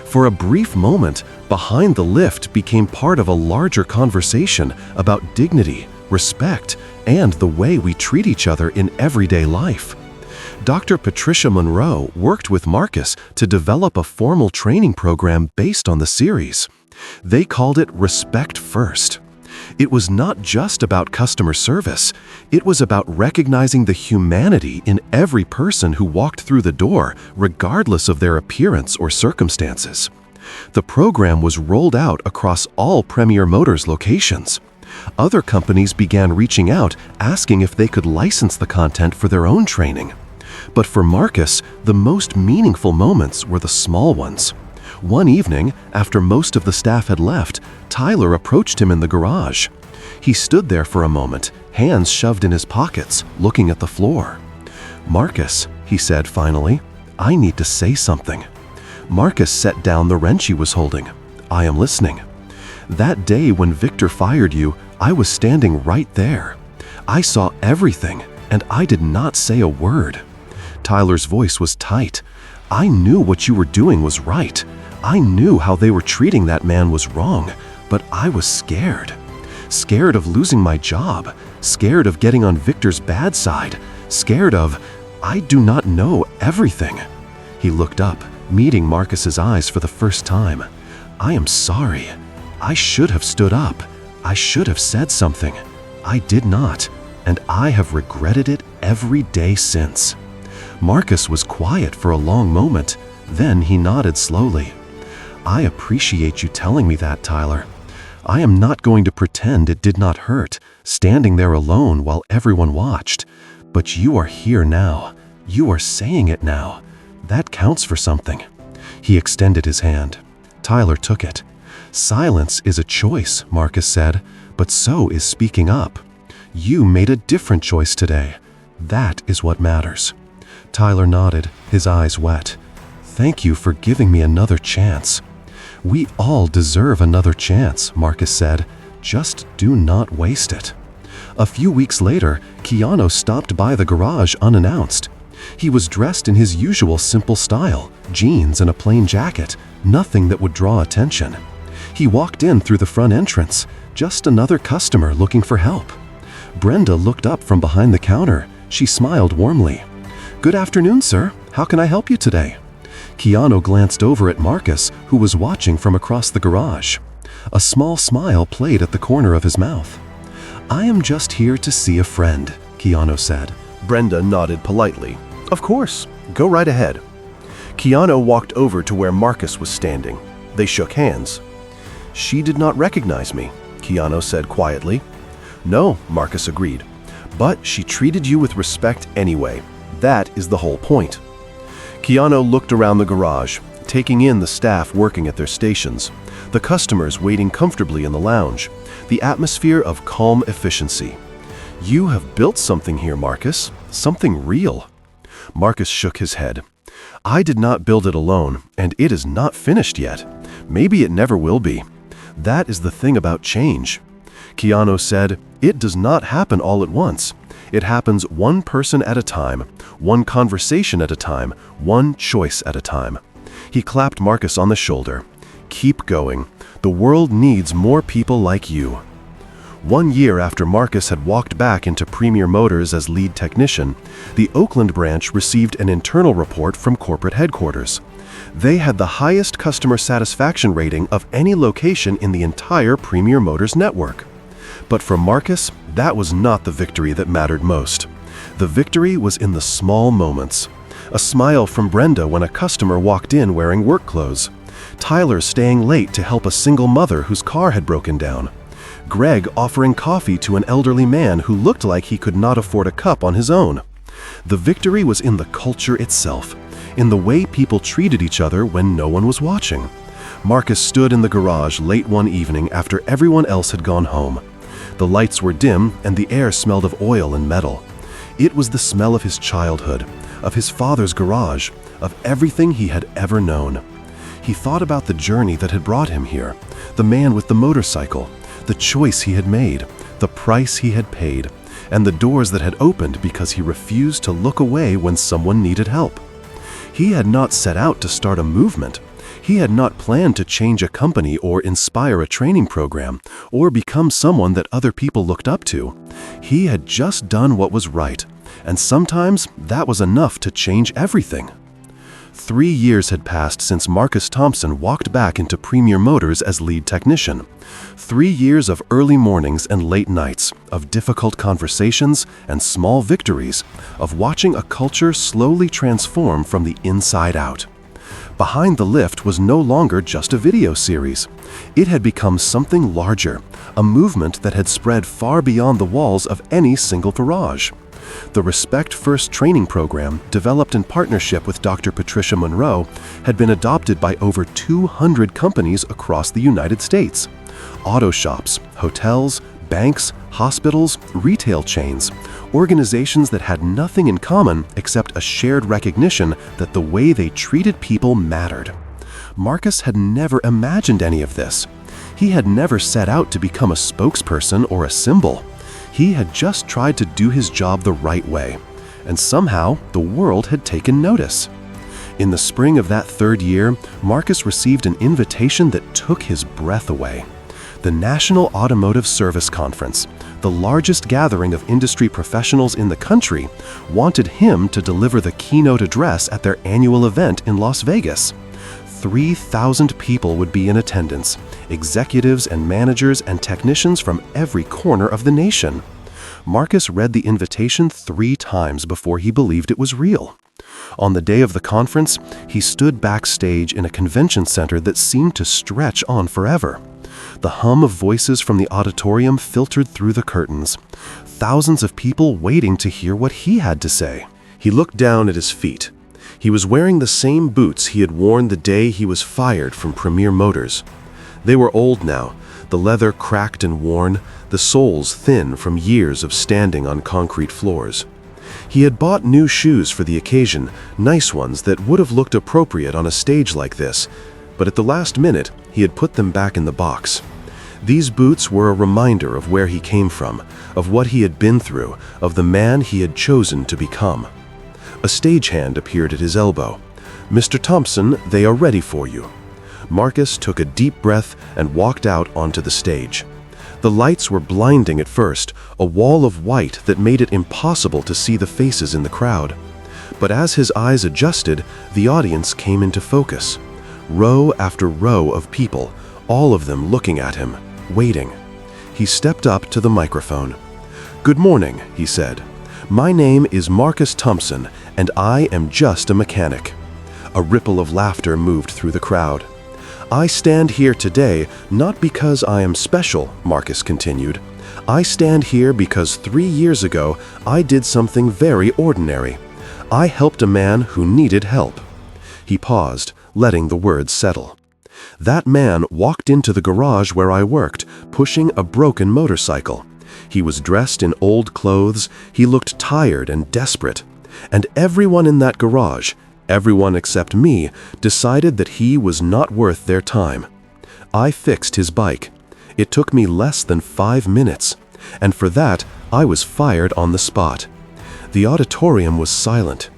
For a brief moment, Behind the Lift became part of a larger conversation about dignity, respect, and the way we treat each other in everyday life. Dr. Patricia Monroe worked with Marcus to develop a formal training program based on the series. They called it Respect First. It was not just about customer service. It was about recognizing the humanity in every person who walked through the door, regardless of their appearance or circumstances. The program was rolled out across all Premier Motors locations. Other companies began reaching out, asking if they could license the content for their own training. But for Marcus, the most meaningful moments were the small ones. One evening, after most of the staff had left, Tyler approached him in the garage. He stood there for a moment, hands shoved in his pockets, looking at the floor. "Marcus," he said finally, "I need to say something." Marcus set down the wrench he was holding. "I am listening. That day when Victor fired you, I was standing right there. I saw everything, and I did not say a word." Tyler's voice was tight. "I knew what you were doing was right. I knew how they were treating that man was wrong, but I was scared. Scared of losing my job, scared of getting on Victor's bad side, scared of, I do not know everything." He looked up, meeting Marcus's eyes for the first time. "I am sorry. I should have stood up. I should have said something. I did not, and I have regretted it every day since." Marcus was quiet for a long moment. Then he nodded slowly. "I appreciate you telling me that, Tyler. I am not going to pretend it did not hurt, standing there alone while everyone watched. But you are here now. You are saying it now. That counts for something." He extended his hand. Tyler took it. "Silence is a choice," Marcus said, "but so is speaking up. You made a different choice today. That is what matters." Tyler nodded, his eyes wet. "Thank you for giving me another chance." "We all deserve another chance," Marcus said. "Just do not waste it." A few weeks later, Keanu stopped by the garage unannounced. He was dressed in his usual simple style, jeans and a plain jacket, nothing that would draw attention. He walked in through the front entrance, just another customer looking for help. Brenda looked up from behind the counter. She smiled warmly. "Good afternoon, sir. How can I help you today?" Keanu glanced over at Marcus, who was watching from across the garage. A small smile played at the corner of his mouth. "I am just here to see a friend," Keanu said. Brenda nodded politely. "Of course, go right ahead." Keanu walked over to where Marcus was standing. They shook hands. "She did not recognize me," Keanu said quietly. "No," Marcus agreed, "but she treated you with respect anyway. That is the whole point." Keanu looked around the garage, taking in the staff working at their stations, the customers waiting comfortably in the lounge, the atmosphere of calm efficiency. "You have built something here, Marcus, something real." Marcus shook his head. "I did not build it alone, and it is not finished yet. Maybe it never will be. That is the thing about change." Keanu said, "It does not happen all at once. It happens one person at a time, one conversation at a time, one choice at a time." He clapped Marcus on the shoulder. keep going. The world needs more people like you." 1 year after Marcus had walked back into Premier Motors as lead technician, the Oakland branch received an internal report from corporate headquarters. They had the highest customer satisfaction rating of any location in the entire Premier Motors network. But for Marcus, that was not the victory that mattered most. The victory was in the small moments. A smile from Brenda when a customer walked in wearing work clothes. Tyler staying late to help a single mother whose car had broken down. Greg offering coffee to an elderly man who looked like he could not afford a cup on his own. The victory was in the culture itself, in the way people treated each other when no one was watching. Marcus stood in the garage late one evening after everyone else had gone home. The lights were dim and the air smelled of oil and metal. It was the smell of his childhood, of his father's garage, of everything he had ever known. He thought about the journey that had brought him here, the man with the motorcycle, the choice he had made, the price he had paid, and the doors that had opened because he refused to look away when someone needed help. He had not set out to start a movement. He had not planned to change a company or inspire a training program or become someone that other people looked up to. He had just done what was right, and sometimes that was enough to change everything. 3 years had passed since Marcus Thompson walked back into Premier Motors as lead technician. 3 years of early mornings and late nights, of difficult conversations and small victories, of watching a culture slowly transform from the inside out. Behind the Lift was no longer just a video series. It had become something larger, a movement that had spread far beyond the walls of any single garage. The Respect First training program, developed in partnership with Dr. Patricia Monroe, had been adopted by over 200 companies across the United States. Auto shops, hotels, banks, hospitals, retail chains, organizations that had nothing in common except a shared recognition that the way they treated people mattered. Marcus had never imagined any of this. He had never set out to become a spokesperson or a symbol. He had just tried to do his job the right way, and somehow the world had taken notice. In the spring of that 3rd year, Marcus received an invitation that took his breath away. The National Automotive Service Conference, the largest gathering of industry professionals in the country, wanted him to deliver the keynote address at their annual event in Las Vegas. 3,000 people would be in attendance, executives and managers and technicians from every corner of the nation. Marcus read the invitation 3 times before he believed it was real. On the day of the conference, he stood backstage in a convention center that seemed to stretch on forever. The hum of voices from the auditorium filtered through the curtains. Thousands of people waiting to hear what he had to say. He looked down at his feet. He was wearing the same boots he had worn the day he was fired from Premier Motors. They were old now, the leather cracked and worn, the soles thin from years of standing on concrete floors. He had bought new shoes for the occasion, nice ones that would have looked appropriate on a stage like this, but at the last minute, he had put them back in the box. These boots were a reminder of where he came from, of what he had been through, of the man he had chosen to become. A stagehand appeared at his elbow. "Mr. Thompson, they are ready for you." Marcus took a deep breath and walked out onto the stage. The lights were blinding at first, a wall of white that made it impossible to see the faces in the crowd. But as his eyes adjusted, the audience came into focus. Row after row of people, all of them looking at him, waiting. He stepped up to the microphone. "Good morning," he said. "My name is Marcus Thompson, and I am just a mechanic." A ripple of laughter moved through the crowd. "I stand here today not because I am special," Marcus continued. "I stand here because 3 years ago I did something very ordinary. I helped a man who needed help." He paused, letting the words settle. "That man walked into the garage where I worked, pushing a broken motorcycle. He was dressed in old clothes, he looked tired and desperate. And everyone in that garage, everyone except me, decided that he was not worth their time. I fixed his bike. It took me less than 5 minutes, and for that, I was fired on the spot." The auditorium was silent.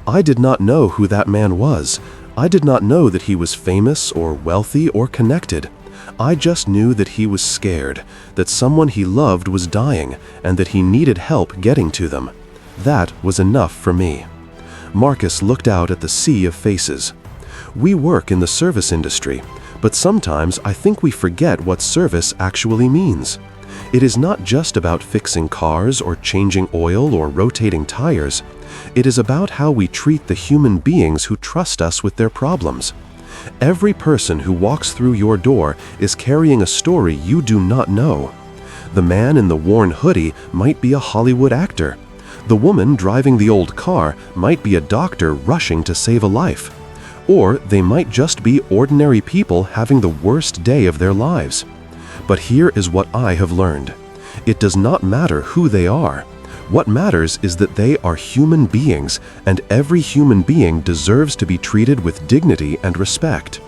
I did not know who that man was. I did not know that he was famous or wealthy or connected. I just knew that he was scared, that someone he loved was dying, and that he needed help getting to them. That was enough for me. Marcus looked out at the sea of faces. We work in the service industry, but sometimes I think we forget what service actually means. It is not just about fixing cars or changing oil or rotating tires. It is about how we treat the human beings who trust us with their problems. Every person who walks through your door is carrying a story you do not know. The man in the worn hoodie might be a Hollywood actor. The woman driving the old car might be a doctor rushing to save a life. Or they might just be ordinary people having the worst day of their lives. But here is what I have learned. It does not matter who they are. What matters is that they are human beings, and every human being deserves to be treated with dignity and respect.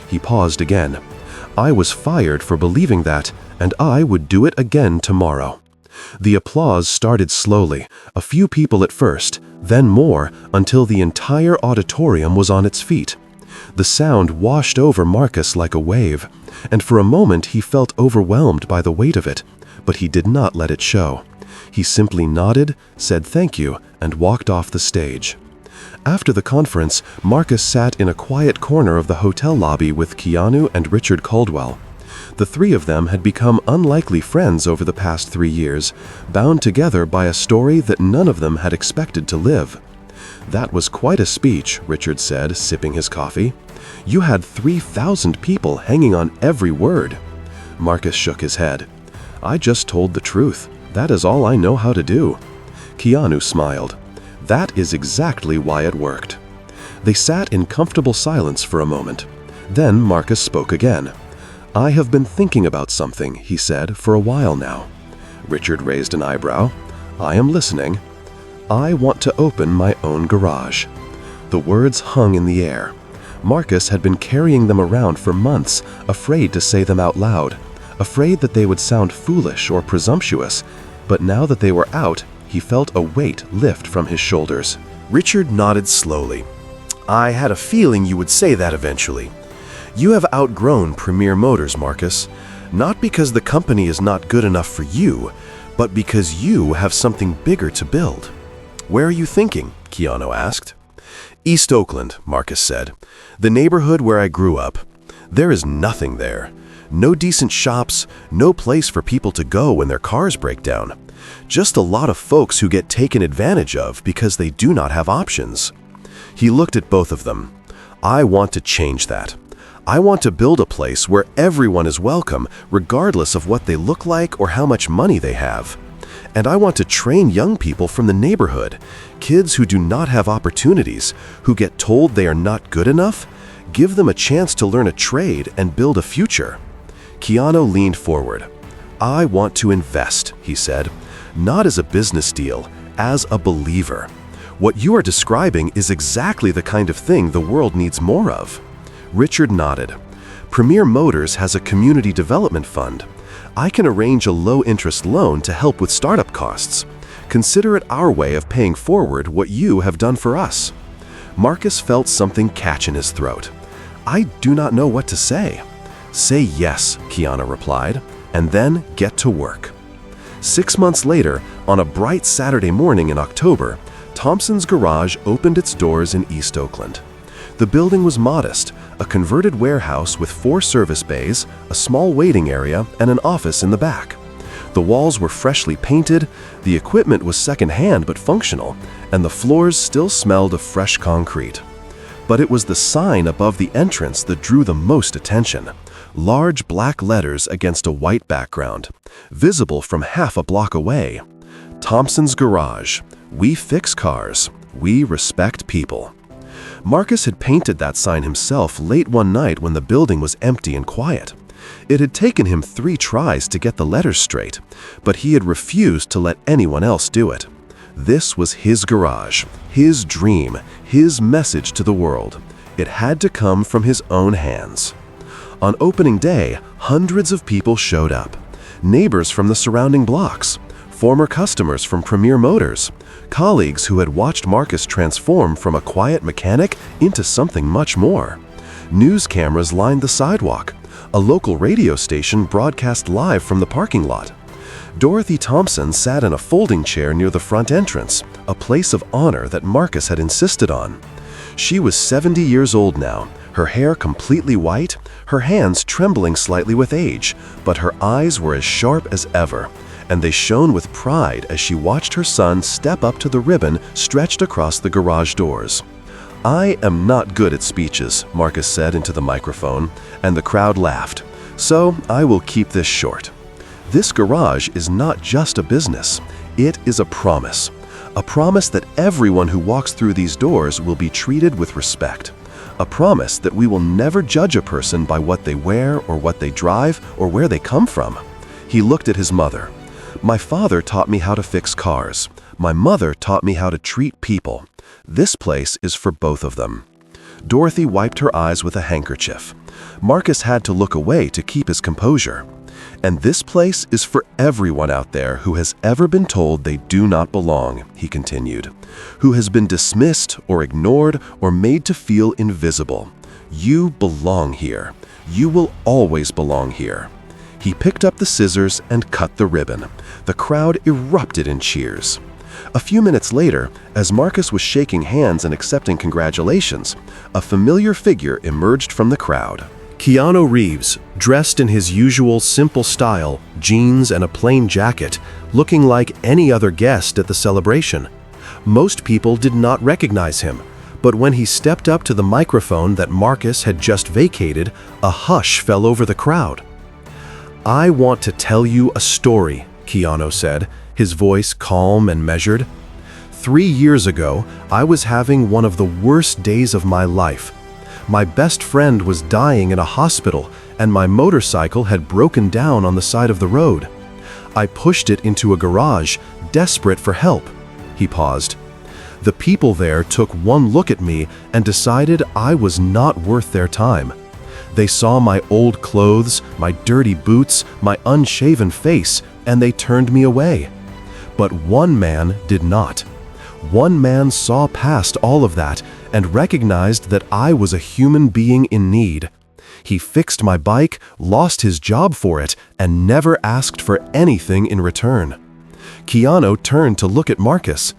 He paused again. I was fired for believing that, and I would do it again tomorrow. The applause started slowly, a few people at first, then more, until the entire auditorium was on its feet. The sound washed over Marcus like a wave, and for a moment he felt overwhelmed by the weight of it, but he did not let it show. He simply nodded, said thank you, and walked off the stage. After the conference, Marcus sat in a quiet corner of the hotel lobby with Keanu and Richard Caldwell. The three of them had become unlikely friends over the past 3 years, bound together by a story that none of them had expected to live. That was quite a speech, Richard said, sipping his coffee. You had 3,000 people hanging on every word. Marcus shook his head. I just told the truth. That is all I know how to do. Keanu smiled. That is exactly why it worked. They sat in comfortable silence for a moment. Then Marcus spoke again. I have been thinking about something, he said, for a while now. Richard raised an eyebrow. I am listening. I want to open my own garage. The words hung in the air. Marcus had been carrying them around for months, afraid to say them out loud, afraid that they would sound foolish or presumptuous, but now that they were out, he felt a weight lift from his shoulders. Richard nodded slowly. I had a feeling you would say that eventually. You have outgrown Premier Motors, Marcus, not because the company is not good enough for you, but because you have something bigger to build. Where are you thinking? Keanu asked. East Oakland, Marcus said. The neighborhood where I grew up. There is nothing there. No decent shops, no place for people to go when their cars break down. Just a lot of folks who get taken advantage of because they do not have options. He looked at both of them. I want to change that. I want to build a place where everyone is welcome, regardless of what they look like or how much money they have. And I want to train young people from the neighborhood, kids who do not have opportunities, who get told they are not good enough, give them a chance to learn a trade and build a future. Keanu leaned forward. I want to invest, he said, not as a business deal, as a believer. What you are describing is exactly the kind of thing the world needs more of. Richard nodded. Premier Motors has a community development fund. I can arrange a low-interest loan to help with startup costs. Consider it our way of paying forward what you have done for us. Marcus felt something catch in his throat. I do not know what to say. Say yes, Keanu replied, and then get to work. 6 months later, on a bright Saturday morning in October, Thompson's garage opened its doors in East Oakland. The building was modest, a converted warehouse with 4 service bays, a small waiting area, and an office in the back. The walls were freshly painted, the equipment was second-hand but functional, and the floors still smelled of fresh concrete. But it was the sign above the entrance that drew the most attention. Large black letters against a white background, visible from half a block away. Thompson's Garage. We fix cars. We respect people. Marcus had painted that sign himself late one night when the building was empty and quiet. It had taken him 3 tries to get the letters straight, but he had refused to let anyone else do it. This was his garage, his dream, his message to the world. It had to come from his own hands. On opening day, hundreds of people showed up. Neighbors from the surrounding blocks, former customers from Premier Motors, colleagues who had watched Marcus transform from a quiet mechanic into something much more. News cameras lined the sidewalk. A local radio station broadcast live from the parking lot. Dorothy Thompson sat in a folding chair near the front entrance, a place of honor that Marcus had insisted on. She was 70 years old now, her hair completely white, her hands trembling slightly with age, but her eyes were as sharp as ever, and they shone with pride as she watched her son step up to the ribbon stretched across the garage doors. "I am not good at speeches," Marcus said into the microphone, and the crowd laughed. "So I will keep this short. This garage is not just a business. It is a promise. A promise that everyone who walks through these doors will be treated with respect. A promise that we will never judge a person by what they wear or what they drive or where they come from." He looked at his mother. "My father taught me how to fix cars. My mother taught me how to treat people. This place is for both of them." Dorothy wiped her eyes with a handkerchief. Marcus had to look away to keep his composure. "And this place is for everyone out there who has ever been told they do not belong," he continued, "who has been dismissed or ignored or made to feel invisible. You belong here. You will always belong here." He picked up the scissors and cut the ribbon. The crowd erupted in cheers. A few minutes later, as Marcus was shaking hands and accepting congratulations, a familiar figure emerged from the crowd. Keanu Reeves, dressed in his usual simple style, jeans and a plain jacket, looking like any other guest at the celebration. Most people did not recognize him, but when he stepped up to the microphone that Marcus had just vacated, a hush fell over the crowd. "I want to tell you a story," Keanu said, his voice calm and measured. 3 years ago, I was having one of the worst days of my life. My best friend was dying in a hospital, and my motorcycle had broken down on the side of the road. I pushed it into a garage, desperate for help." He paused. "The people there took one look at me and decided I was not worth their time. They saw my old clothes, my dirty boots, my unshaven face, and they turned me away. But one man did not. One man saw past all of that and recognized that I was a human being in need. He fixed my bike, lost his job for it, and never asked for anything in return." Keanu turned to look at Marcus.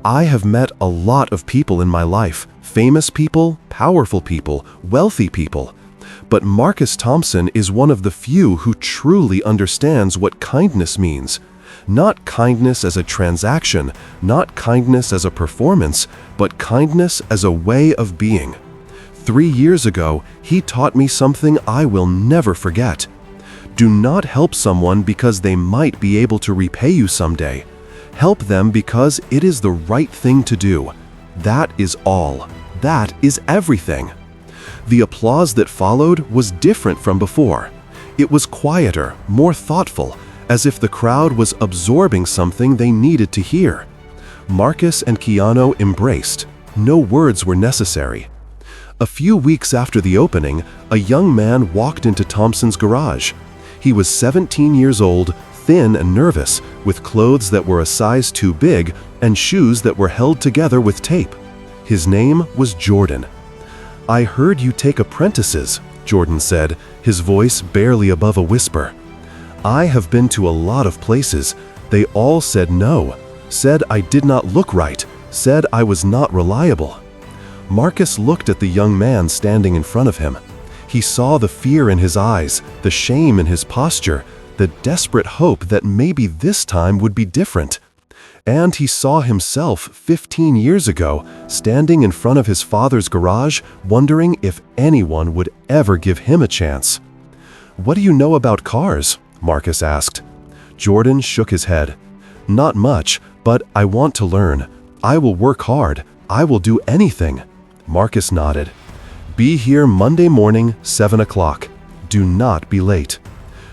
"I have met a lot of people in my life, famous people, powerful people, wealthy people. But Marcus Thompson is one of the few who truly understands what kindness means. Not kindness as a transaction, not kindness as a performance, but kindness as a way of being. 3 years ago, he taught me something I will never forget. Do not help someone because they might be able to repay you someday. Help them because it is the right thing to do. That is all. That is everything." The applause that followed was different from before. It was quieter, more thoughtful, as if the crowd was absorbing something they needed to hear. Marcus and Keanu embraced. No words were necessary. A few weeks after the opening, a young man walked into Thompson's garage. He was 17 years old, thin and nervous, with clothes that were a size too big and shoes that were held together with tape. His name was Jordan. "I heard you take apprentices," Jordan said, his voice barely above a whisper. "I have been to a lot of places. They all said no, said I did not look right, said I was not reliable." Marcus looked at the young man standing in front of him. He saw the fear in his eyes, the shame in his posture, the desperate hope that maybe this time would be different. And he saw himself 15 years ago, standing in front of his father's garage, wondering if anyone would ever give him a chance. "What do you know about cars?" Marcus asked. Jordan shook his head. "Not much, but I want to learn. I will work hard. I will do anything." Marcus nodded. "Be here Monday morning, 7 o'clock. Do not be late."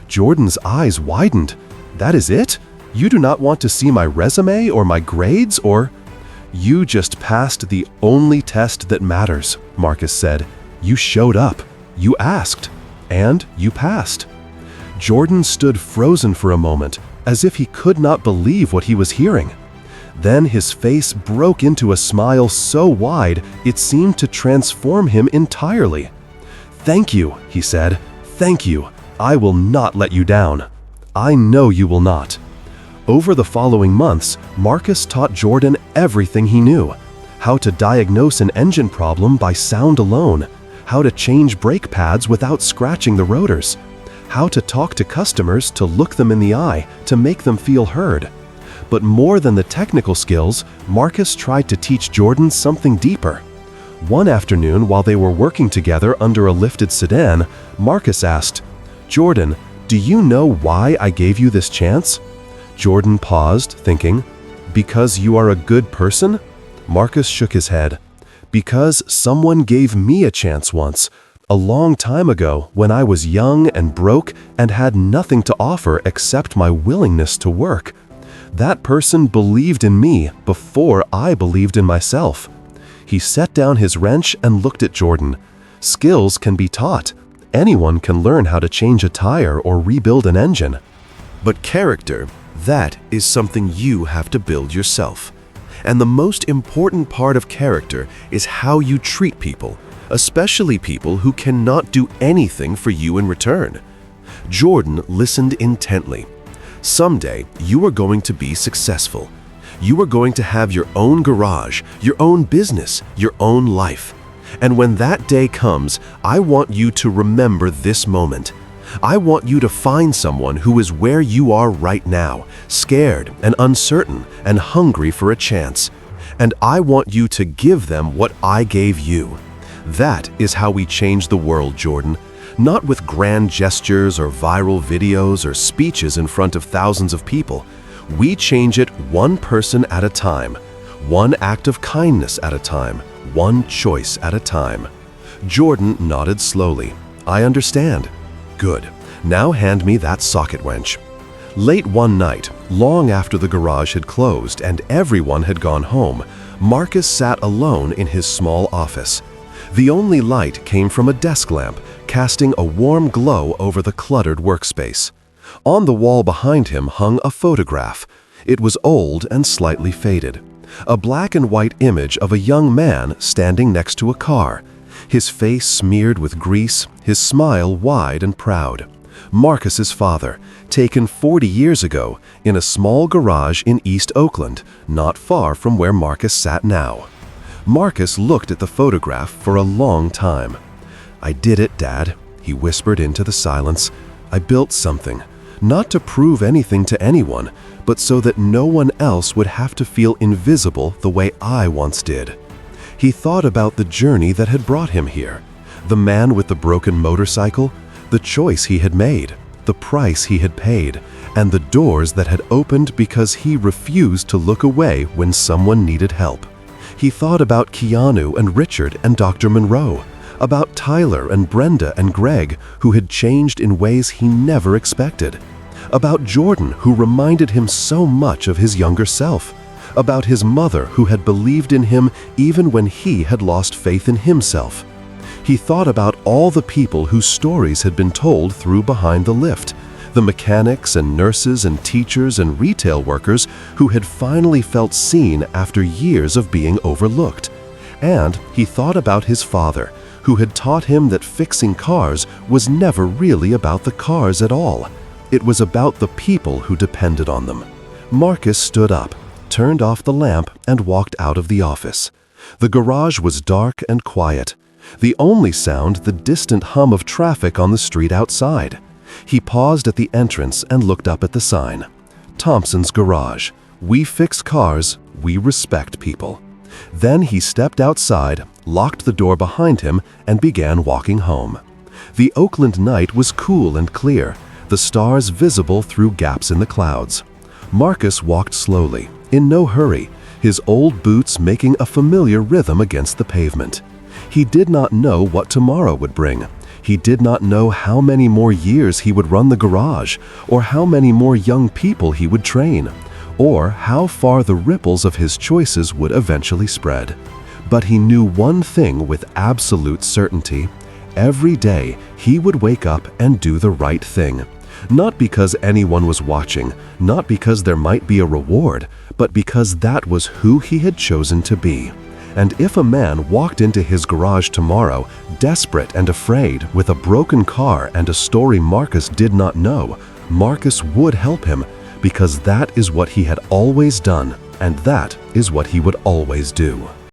Jordan's eyes widened. "That is it? You do not want to see my resume or my grades or—" "You just passed the only test that matters," Marcus said. "You showed up. You asked. And you passed." Jordan stood frozen for a moment, as if he could not believe what he was hearing. Then his face broke into a smile so wide it seemed to transform him entirely. "Thank you," he said. "Thank you. I will not let you down. I know you will not." Over the following months, Marcus taught Jordan everything he knew: how to diagnose an engine problem by sound alone, how to change brake pads without scratching the rotors, how to talk to customers to look them in the eye to make them feel heard. But more than the technical skills, Marcus tried to teach Jordan something deeper. One afternoon, while they were working together under a lifted sedan, Marcus asked, "Jordan, do you know why I gave you this chance?" Jordan paused, thinking, "Because you are a good person?" Marcus shook his head. "Because someone gave me a chance once, a long time ago when I was young and broke and had nothing to offer except my willingness to work. That person believed in me before I believed in myself." He set down his wrench and looked at Jordan. Skills can be taught. Anyone can learn how to change a tire or rebuild an engine. But character, that is something you have to build yourself. And the most important part of character is how you treat people, especially people who cannot do anything for you in return. Jordan listened intently. Someday, you are going to be successful. You are going to have your own garage, your own business, your own life. And when that day comes, I want you to remember this moment. I want you to find someone who is where you are right now, scared and uncertain and hungry for a chance. And I want you to give them what I gave you. That is how we change the world, Jordan. Not with grand gestures or viral videos or speeches in front of thousands of people. We change it one person at a time, one act of kindness at a time, one choice at a time. Jordan nodded slowly. "I understand." "Good. Now hand me that socket wrench." Late one night, long after the garage had closed and everyone had gone home, Marcus sat alone in his small office. The only light came from a desk lamp, casting a warm glow over the cluttered workspace. On the wall behind him hung a photograph. It was old and slightly faded. A black and white image of a young man standing next to a car, his face smeared with grease, his smile wide and proud. Marcus's father, taken 40 years ago in a small garage in East Oakland, not far from where Marcus sat now. Marcus looked at the photograph for a long time. "I did it, Dad," he whispered into the silence. "I built something, not to prove anything to anyone, but so that no one else would have to feel invisible the way I once did." He thought about the journey that had brought him here, the man with the broken motorcycle, the choice he had made, the price he had paid, and the doors that had opened because he refused to look away when someone needed help. He thought about Keanu and Richard and Dr. Monroe, about Tyler and Brenda and Greg, who had changed in ways he never expected, about Jordan, who reminded him so much of his younger self, about his mother, who had believed in him even when he had lost faith in himself. He thought about all the people whose stories had been told through behind the lift, the mechanics and nurses and teachers and retail workers who had finally felt seen after years of being overlooked. And he thought about his father, who had taught him that fixing cars was never really about the cars at all. It was about the people who depended on them. Marcus stood up, turned off the lamp, and walked out of the office. The garage was dark and quiet. The only sound, the distant hum of traffic on the street outside. He paused at the entrance and looked up at the sign. Thompson's Garage. We fix cars, we respect people. Then he stepped outside, locked the door behind him, and began walking home. The Oakland night was cool and clear, the stars visible through gaps in the clouds. Marcus walked slowly, in no hurry, his old boots making a familiar rhythm against the pavement. He did not know what tomorrow would bring. He did not know how many more years he would run the garage, or how many more young people he would train, or how far the ripples of his choices would eventually spread. But he knew one thing with absolute certainty. Every day he would wake up and do the right thing. Not because anyone was watching, not because there might be a reward, but because that was who he had chosen to be. And if a man walked into his garage tomorrow, desperate and afraid, with a broken car and a story Marcus did not know, Marcus would help him, because that is what he had always done, and that is what he would always do.